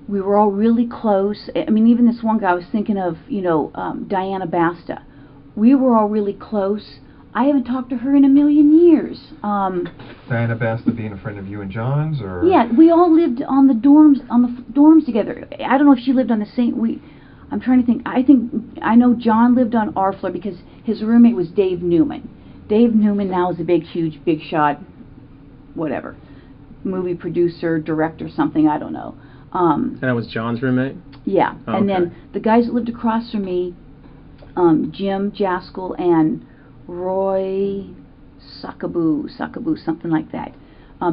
we were all really close. I mean, even this one guy I was thinking of, you know, Diana Basta. We were all really close. I haven't talked to her in a million years. Diana Basta being a friend of you and John's, or? Yeah, we all lived on the dorms together. I don't know if she lived on the same. I'm trying to think. I know John lived on our floor because his roommate was Dave Newman. Dave Newman now is a huge, big shot, whatever, movie producer, director, something. I don't know. And that was John's roommate? Yeah, Oh, and okay. then the guys that lived across from me, Jim Jaskell and Roy Sakaboo, something like that.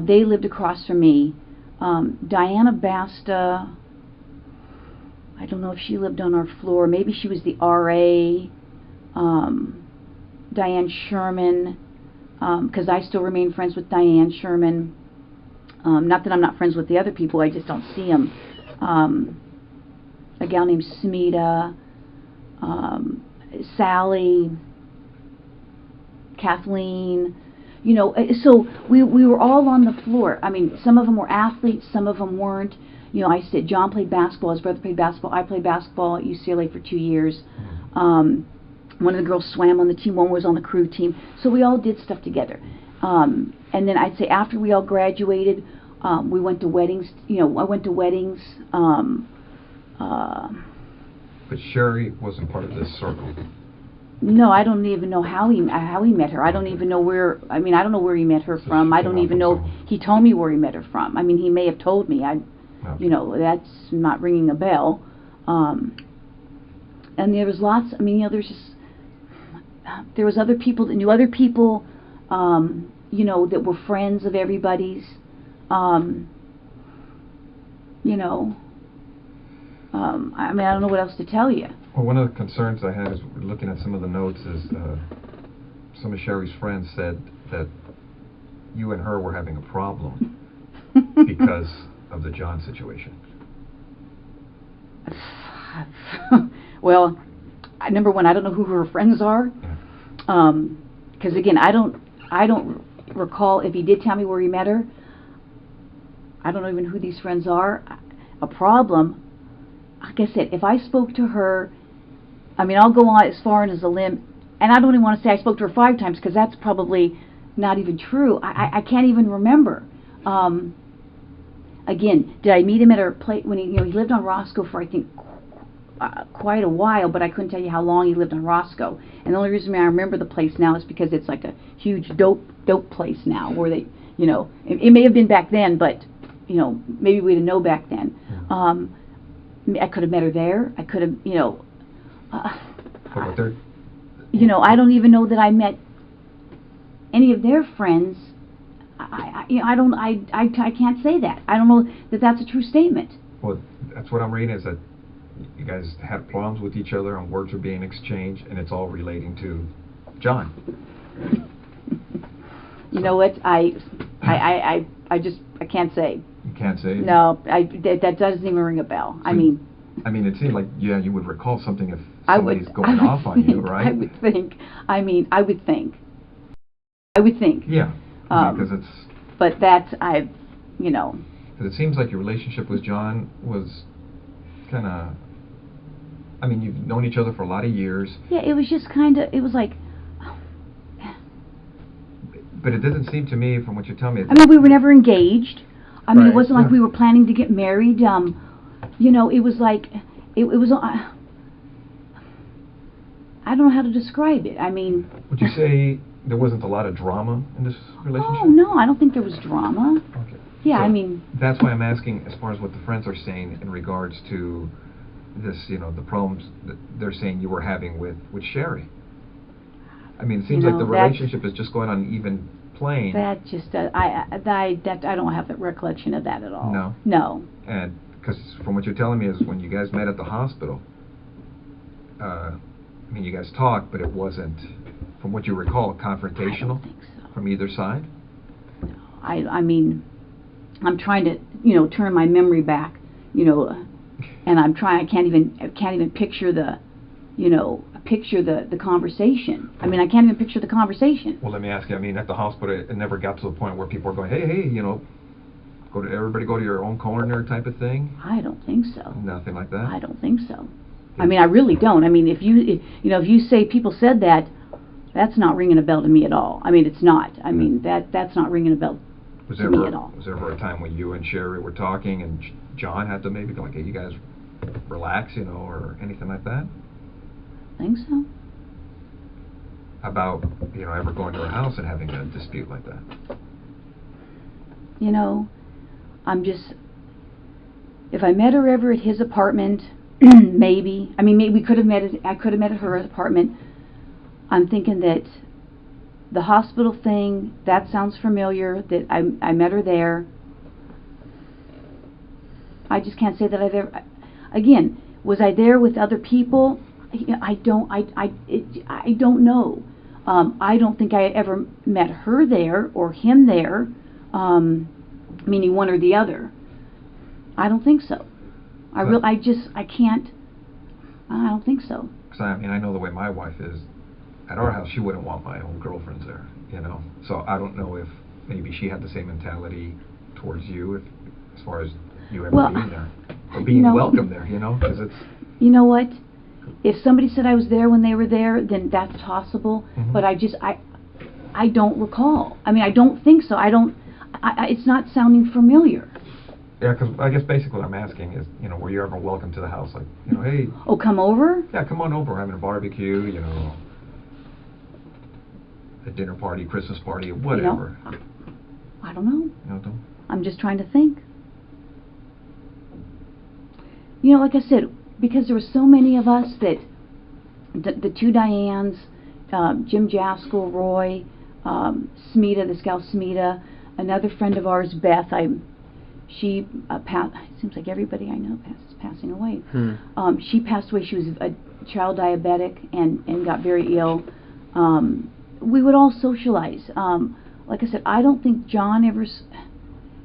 They lived across from me. Diana Basta, I don't know if she lived on our floor. Maybe she was the RA. Diane Sherman, because I still remain friends with Diane Sherman. Not that I'm not friends with the other people, I just don't see them. A gal named Smita, Sally, Kathleen, you know, so we were all on the floor. I mean, some of them were athletes, some of them weren't. You know, I said John played basketball, his brother played basketball, I played basketball at UCLA for 2 years. One of the girls swam on the team, one was on the crew team, so we all did stuff together. And then I'd say after we all graduated, we went to weddings, you know, I went to weddings. But Sherri wasn't part of this circle. No, I don't even know how he met her. I don't even know where. I mean, I don't know where he met her from. I don't even know if he told me where he met her from. I mean, he may have told me. You know, that's not ringing a bell. And there was lots, I mean, you know, there was other people that knew other people, you know, that were friends of everybody's, you know, I mean, I don't know what else to tell you. Well, one of the concerns I had is looking at some of the notes is some of Sherri's friends said that you and her were having a problem because of the John situation. Well, number one, I don't know who her friends are, because again, I don't recall if he did tell me where he met her. I don't know even who these friends are. A problem. Like I said, if I spoke to her, I mean, I'll go on as far as a limb, and I don't even want to say I spoke to her 5 times, because that's probably not even true. I can't even remember. Again, did I meet him at her place when he lived on Roscoe for, I think, quite a while, but I couldn't tell you how long he lived on Roscoe. And the only reason I remember the place now is because it's like a huge dope place now, where they, you know, it may have been back then, but, you know, maybe we didn't know back then. I could have met her there. I could have, you know, you know, I don't even know that I met any of their friends. You know, I can't say that. I don't know that that's a true statement. Well, that's what I'm reading, is that you guys had problems with each other and words were being exchanged, and it's all relating to John. You know what? I can't say. You can't say? No, that doesn't even ring a bell. So, I mean, it seemed like, yeah, you would recall something if somebody's going off on you, right? I would think. I mean, I would think. Yeah. Because it's... But that's, you know... Because it seems like your relationship with John was kind of... I mean, you've known each other for a lot of years. Yeah, it was just kind of... It was like... But it doesn't seem to me, from what you tell me... I mean, we were never engaged. I mean, it wasn't like we were planning to get married. You know, it was like... It was... I don't know how to describe it. I mean... Would you say there wasn't a lot of drama in this relationship? Oh, no, I don't think there was drama. Okay. Yeah, so I mean... That's why I'm asking, as far as what the friends are saying in regards to this, you know, the problems that they're saying you were having with Sherri. I mean, it seems like the relationship is just going on an even plane. That just... I don't have the recollection of that at all. No? No. And, because from what you're telling me is when you guys met at the hospital, I mean, you guys talked, but it wasn't, from what you recall, confrontational? I don't think so. From either side? No, I mean, I'm trying to, you know, turn my memory back, you know, and I'm trying. I can't even picture the, you know, the conversation. I mean, I can't even picture the conversation. Well, let me ask you. I mean, at the hospital, it never got to the point where people are going, hey, you know, everybody go to your own corner type of thing? I don't think so. Nothing like that? I don't think so. I mean, I really don't. I mean, if you say people said that, that's not ringing a bell to me at all. I mean, it's not. I mean, that's not ringing a bell to me at all. Was there ever a time when you and Sherri were talking and John had to maybe go like, hey, you guys relax, you know, or anything like that? I think so. About, you know, ever going to her house and having a dispute like that? You know, I'm just... If I met her ever at his apartment... maybe. I mean, maybe I could have met at her apartment. I'm thinking that the hospital thing, that sounds familiar, that I met her there. I just can't say that I've ever... Again, was I there with other people? I don't know. I don't think I ever met her there or him there, meaning one or the other. I don't think so. I can't. I don't think so. Because I mean, I know the way my wife is. At our house, she wouldn't want my own girlfriends there, you know. So I don't know if maybe she had the same mentality towards you, as far as you ever being there, or being welcome there, you know. Because it's. You know what? If somebody said I was there when they were there, then that's possible. Mm-hmm. But I don't recall. I mean, I don't think so. It's not sounding familiar. Yeah, because I guess basically what I'm asking is, you know, were you ever welcome to the house? Like, you know, hey... Oh, come over? Yeah, come on over. We're having a barbecue, you know, a dinner party, Christmas party, whatever. I don't know. You know, I'm just trying to think. You know, like I said, because there were so many of us that the two Dianes, Jim Jaskell, Roy, Smita, this gal Smita, another friend of ours, Beth. She passed. It seems like everybody I know is passing away. She passed away. She was a child diabetic and got very ill. We would all socialize. Like I said, I don't think John ever.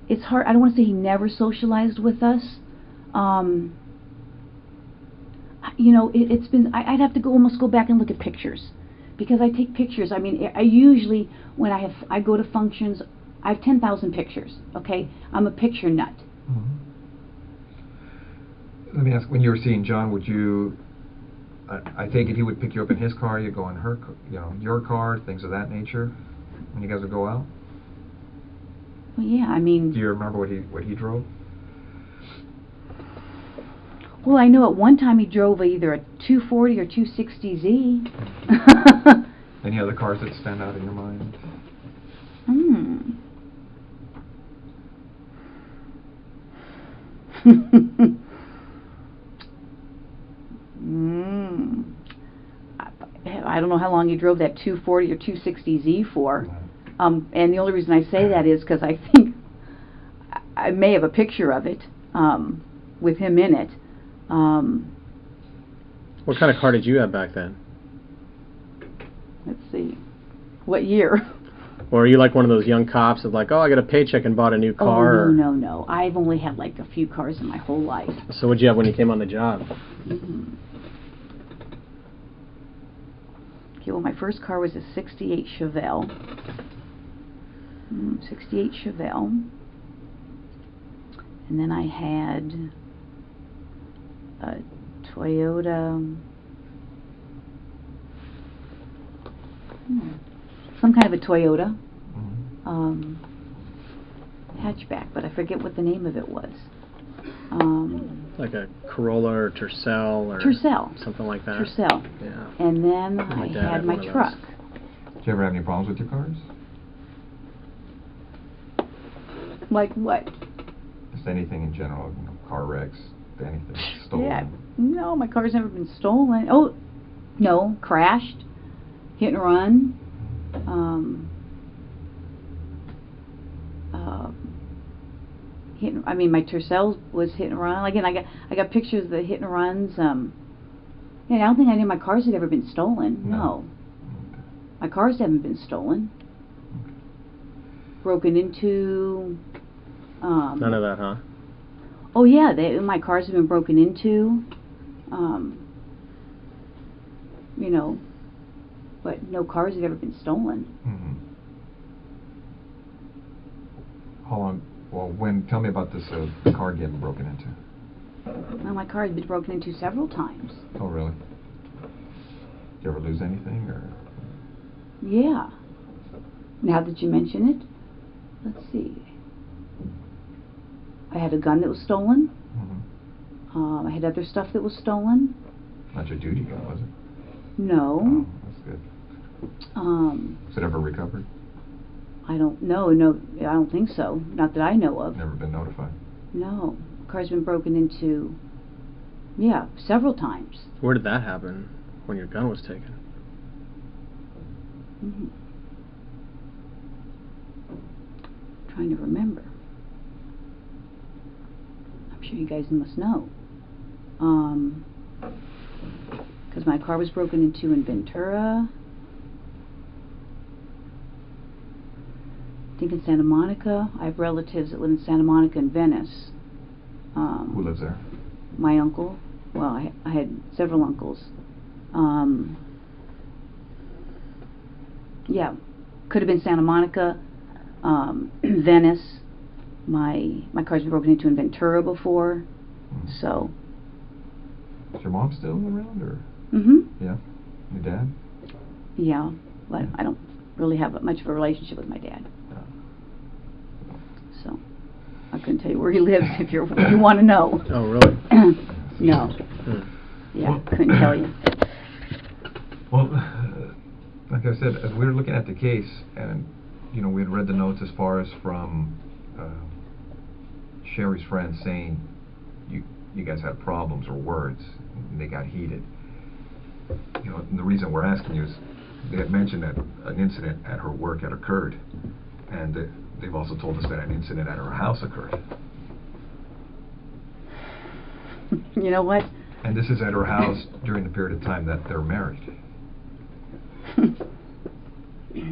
It's hard. I don't want to say he never socialized with us. You know, it's been. I'd have to almost go back and look at pictures, because I take pictures. I mean, I usually when I go to functions, I have 10,000 pictures. Okay, I'm a picture nut. Let me ask: when you were seeing John, would you? I take it he would pick you up in his car. You go in her, your car, things of that nature. When you guys would go out. Well, yeah. I mean. Do you remember what he drove? Well, I know at one time he drove either a 240 or 260Z. Any other cars that stand out in your mind? I don't know how long he drove that 240 or 260Z for. And the only reason I say that is because I think I may have a picture of it with him in it. What kind of car did you have back then? Let's see. What year? Or are you like one of those young cops of like, oh, I got a paycheck and bought a new car? Oh, no. I've only had like a few cars in my whole life. So what'd you have when you came on the job? Okay, well, my first car was a 68 Chevelle. 68 Chevelle. And then I had a Toyota, some kind of a Toyota hatchback, but I forget what the name of it was. Like a Corolla or Tercel or something like that. Tercel. Yeah. And then I had my truck. Did you ever have any problems with your cars? Like what? Just anything in general, car wrecks, anything stolen. Yeah. No, my car's never been stolen. Oh, no, crashed, hit and run. I mean, my Tercel was hit and run. Again, I got pictures of the hit and runs. Yeah, I don't think any of my cars had ever been stolen. No. Okay. My cars haven't been stolen. Okay. Broken into. None of that, huh? Oh yeah, my cars have been broken into. You know, but no cars have ever been stolen. How long? Well, tell me about this car getting broken into. Well, my car has been broken into several times. Oh, really? Did you ever lose anything, or? Yeah. Now that you mention it, let's see. I had a gun that was stolen. I had other stuff that was stolen. Not your duty gun, was it? No. Oh, that's good. Was it ever recovered? I don't know. No, I don't think so. Not that I know of. Never been notified? No. Car's been broken into, yeah, several times. Where did that happen when your gun was taken? Trying to remember. I'm sure you guys must know. Because my car was broken into in Ventura. I think in Santa Monica. I have relatives that live in Santa Monica and Venice. Who lives there? My uncle. Well, I had several uncles. Yeah, could have been Santa Monica, Venice. My car's been broken into in Ventura before. So. Is your mom still around, or? Yeah. Your dad? Yeah, but I don't really have much of a relationship with my dad. So, I couldn't tell you where he lives if you want to know. Oh, really? No. Yeah, Well, couldn't tell you. Well, like I said, as we were looking at the case, and we had read the notes as far as from Sherri's friend saying you guys had problems or words, and they got heated. You know, and the reason we're asking you is they had mentioned that an incident at her work had occurred, and they've also told us that an incident at her house occurred. You know what? And this is at her house during the period of time that they're married.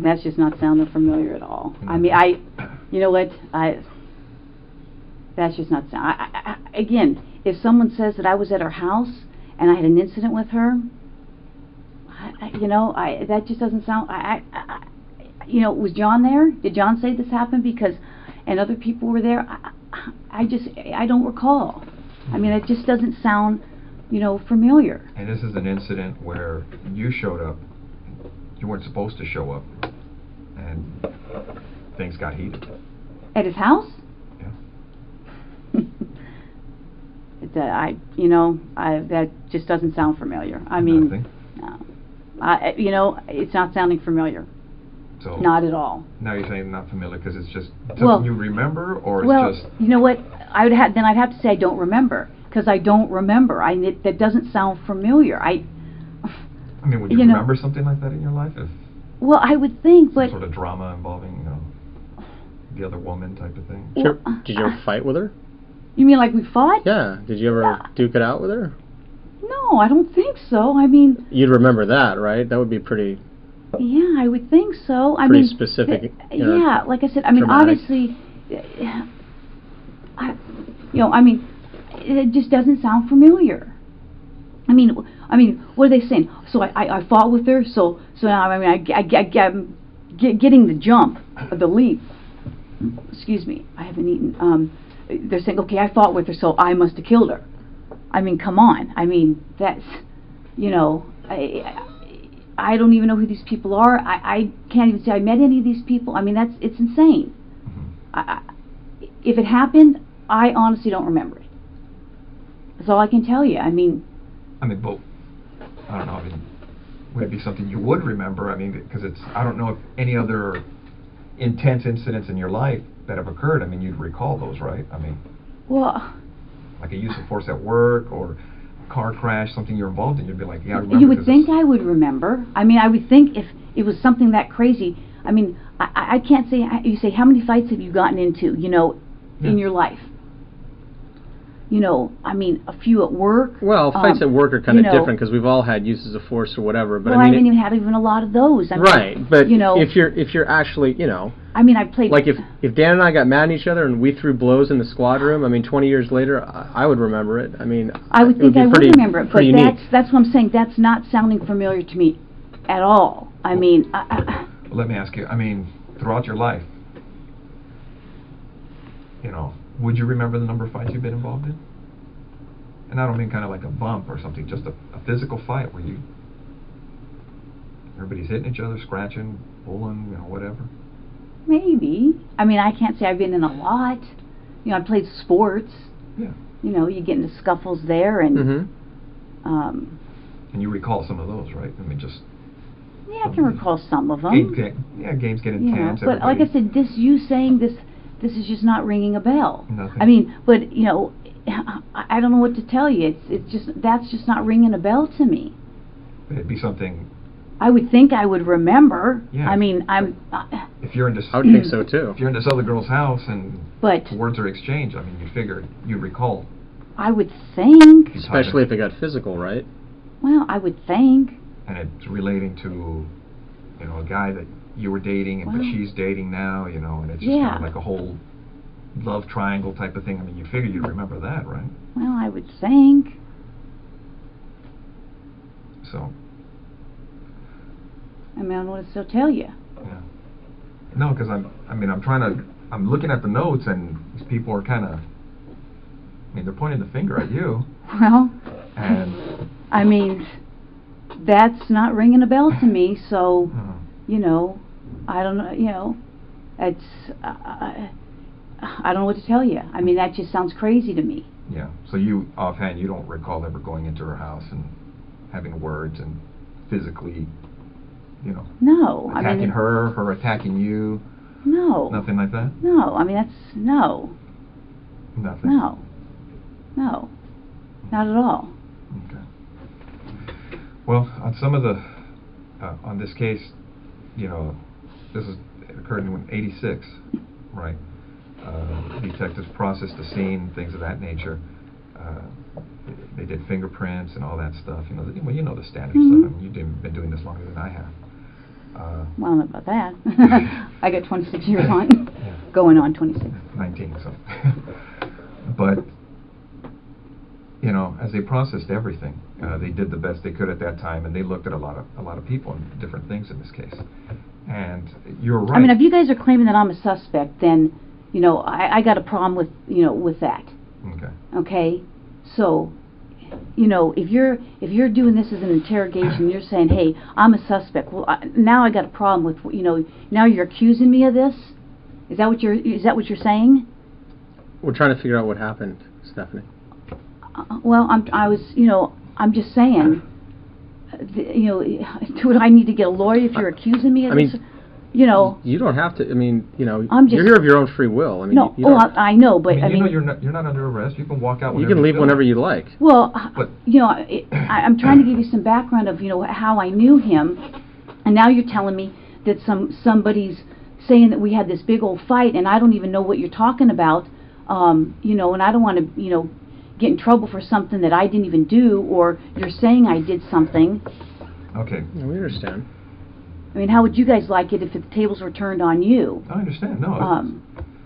That's just not sounding familiar at all. Mm-hmm. I mean, you know what? That's just not again, if someone says that I was at her house and I had an incident with her, that just doesn't sound. You know, was John there? Did John say this happened? Because, and other people were there. I don't recall. I mean, it just doesn't sound, familiar. And this is an incident where you showed up. You weren't supposed to show up, and things got heated. At his house? Yeah. That just doesn't sound familiar. I mean, Nothing. No. It's not sounding familiar. So not at all. Now you're saying not familiar because it's just something you remember, or it's just. You know what? I'd have to say I don't remember, because I don't remember. That doesn't sound familiar. I mean, would you remember something like that in your life? Well, I would think, but some sort of drama involving, the other woman type of thing. Sure. Did you ever fight with her? You mean like we fought? Yeah. Did you ever duke it out with her? No, I don't think so. I mean, you'd remember that, right? That would be pretty. Yeah, I would think so. I pretty mean, specific. Yeah, like I said, I mean, dramatic. obviously, it just doesn't sound familiar. I mean, what are they saying? So I fought with her. So now I'm getting the jump, the leap. Excuse me, I haven't eaten. They're saying, okay, I fought with her, so I must have killed her. I mean, come on. I mean, that's, I don't even know who these people are. I can't even say I met any of these people. I mean, it's insane. Mm-hmm. If it happened, I honestly don't remember it. That's all I can tell you. I mean, but I don't know. I mean, would it be something you would remember? I mean, because I don't know if any other intense incidents in your life that have occurred. I mean, you'd recall those, right? I mean, well, like a use of force at work or a car crash, something you're involved in, you'd be like, yeah, I remember. You would think I would remember. I mean, I would think if it was something that crazy. I mean, I can't say. You say, how many fights have you gotten into? In your life. I mean, a few at work. Well, fights at work are kind of different because we've all had uses of force or whatever. But well, I haven't even had a lot of those. I mean, right, but if you're actually, I mean, I played. Like if Dan and I got mad at each other and we threw blows in the squad room, I mean, 20 years later, I would remember it. I mean, I would think I would remember it, but unique. that's what I'm saying. That's not sounding familiar to me at all. I mean, let me ask you. I mean, throughout your life, would you remember the number of fights you've been involved in? And I don't mean kind of like a bump or something, just a physical fight where everybody's hitting each other, scratching, pulling, whatever. Maybe. I mean, I can't say I've been in a lot. I played sports. Yeah. You get into scuffles there, and. Mm-hmm. And you recall some of those, right? I mean, just. Yeah, I can recall some of them. Games get intense. But like I said, you saying this is just not ringing a bell. Nothing. I mean, but I don't know what to tell you. It's just that's just not ringing a bell to me. It'd be something. I would think I would remember. Yeah. I mean, if you're in this, I would think so too. If you're in this other girl's house and words are exchanged, I mean, you figure you recall. I would think. Especially if it got physical, right? Well, I would think. And it's relating to, a guy that you were dating, but she's dating now, and it's just kind of like a whole love triangle type of thing. I mean, you figure you'd remember that, right? Well, I would think. So. I mean, I don't know what to still tell you. Yeah. No, because I'm looking at the notes, and these people are kind of, they're pointing the finger at you. Well. And. I mean, that's not ringing a bell to me, so, I don't know, it's, I don't know what to tell you. I mean, that just sounds crazy to me. Yeah, so you, offhand, you don't recall ever going into her house and having words and physically, No. attacking her attacking you? No. Nothing like that? No, I mean, that's, no. Nothing? No. No. Not at all. Okay. Well, on some of the, on this case, you know, it occurred in '86, right? Detectives processed the scene, things of that nature. They did fingerprints and all that stuff. You know, well, you know the standard stuff. I mean, you've been doing this longer than I have. Well, I don't know about that. I got 26 years on, Yeah. going on 26. 19, so. But, you know, as they processed everything, they did the best they could at that time, and they looked at a lot of people and different things in this case. And you're right. I mean, if you guys are claiming that I'm a suspect, then, you know, I got a problem with, you know, with that. Okay. Okay? So, you know, if you're doing this as an interrogation, you're saying, hey, I'm a suspect. Well, now I got a problem with, you know, now you're accusing me of this? Is that what you're saying? We're trying to figure out what happened, Stephanie. Well, I'm just saying, you know, do I need to get a lawyer if you're accusing me of this? You know, you don't have to. I mean, you know, I'm just, you're here of your own free will. I mean, no, I know, but I mean, you know, you're not under arrest. You can walk out. You can leave whenever you like. Well, but, you know, I'm trying to give you some background of, you know, how I knew him, and now you're telling me that somebody's saying that we had this big old fight, and I don't even know what you're talking about. You know, and I don't want to, you know, get in trouble for something that I didn't even do, or you're saying I did something. Okay. Yeah, we understand. I mean, how would you guys like it if the tables were turned on you? I understand. No.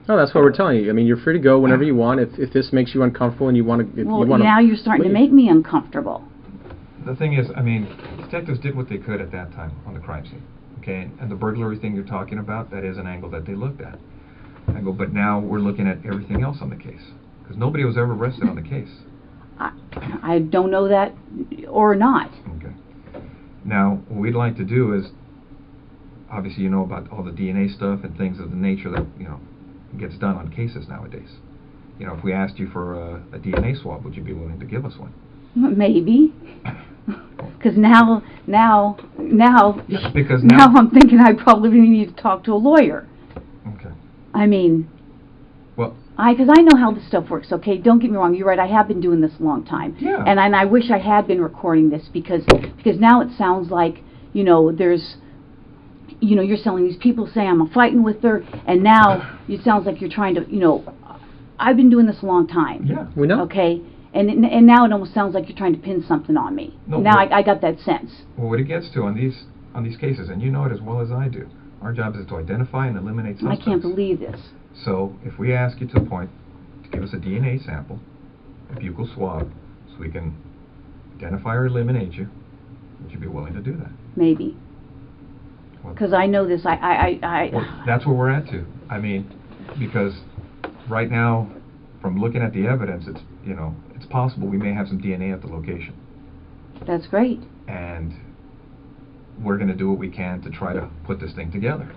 No, that's what we're telling you. I mean, you're free to go whenever you want. If this makes you uncomfortable and you want to, well, now you're starting to make me uncomfortable. The thing is, I mean, detectives did what they could at that time on the crime scene. Okay, and the burglary thing you're talking about, that is an angle that they looked at. I go, but now we're looking at everything else on the case, because nobody was ever arrested on the case. I don't know that or not. Okay. Now, what we'd like to do is, obviously you know about all the DNA stuff and things of the nature that, you know, gets done on cases nowadays. You know, if we asked you for a DNA swab, would you be willing to give us one? Maybe. Because now because now I'm thinking I probably need to talk to a lawyer. Okay. I mean, well, because I know how this stuff works. Okay, don't get me wrong. You're right. I have been doing this a long time. Yeah. And I wish I had been recording this because now it sounds like, you know, there's, you know, you're telling these people say I'm fighting with her, and now it sounds like you're trying to, you know, I've been doing this a long time. Yeah, we know. Okay. And now it almost sounds like you're trying to pin something on me. No, now I got that sense. Well, what it gets to on these cases, and you know it as well as I do, our job is to identify and eliminate suspects. I can't believe this. So if we ask you to the point to give us a DNA sample, a buccal swab, so we can identify or eliminate you, would you be willing to do that? Maybe. Because I know this. Well, that's where we're at too. I mean, because right now, from looking at the evidence, it's, you know, it's possible we may have some DNA at the location. That's great. And we're going to do what we can to try to put this thing together.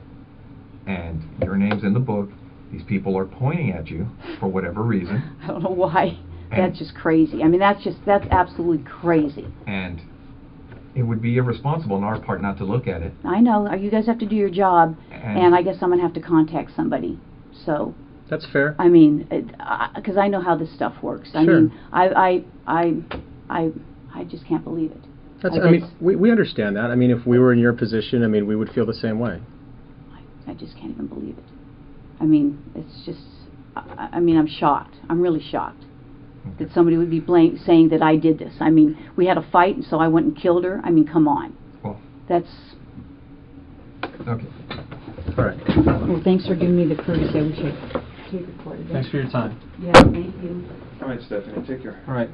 And your name's in the book. These people are pointing at you for whatever reason. I don't know why. That's just crazy. I mean, that's absolutely crazy. And it would be irresponsible on our part not to look at it. I know. You guys have to do your job, and I guess I'm going to have to contact somebody. So. That's fair. I mean, because I know how this stuff works. I Sure. mean, I just can't believe it. I mean, we understand that. I mean, if we were in your position, I mean, we would feel the same way. I just can't even believe it. I mean, it's just, I mean, I'm shocked. I'm really shocked that somebody would be saying that I did this. I mean, we had a fight, and so I went and killed her. I mean, come on. Well. That's. Okay. All right. Well, thanks for giving me the courtesy. I wish I recorded it. Thanks for your time. Yeah, thank you. All right, Stephanie, take care. All right.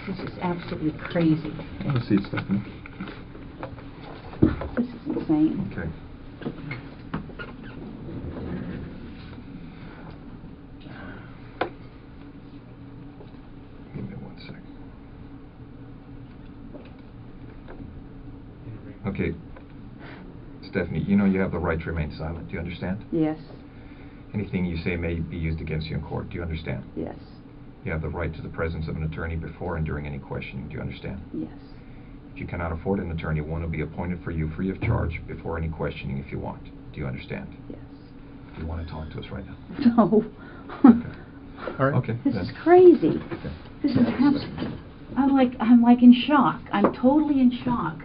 This is absolutely crazy. Have a seat, Stephanie. This is insane. Okay. Give me 1 second. Okay. Stephanie, you know you have the right to remain silent. Do you understand? Yes. Anything you say may be used against you in court. Do you understand? Yes. You have the right to the presence of an attorney before and during any questioning. Do you understand? Yes. If you cannot afford an attorney, one will be appointed for you free of charge before any questioning if you want. Do you understand? Yes. Do you want to talk to us right now? No. Okay. All right. Okay. This then. is crazy. Okay. This is I'm like in shock. I'm totally in shock.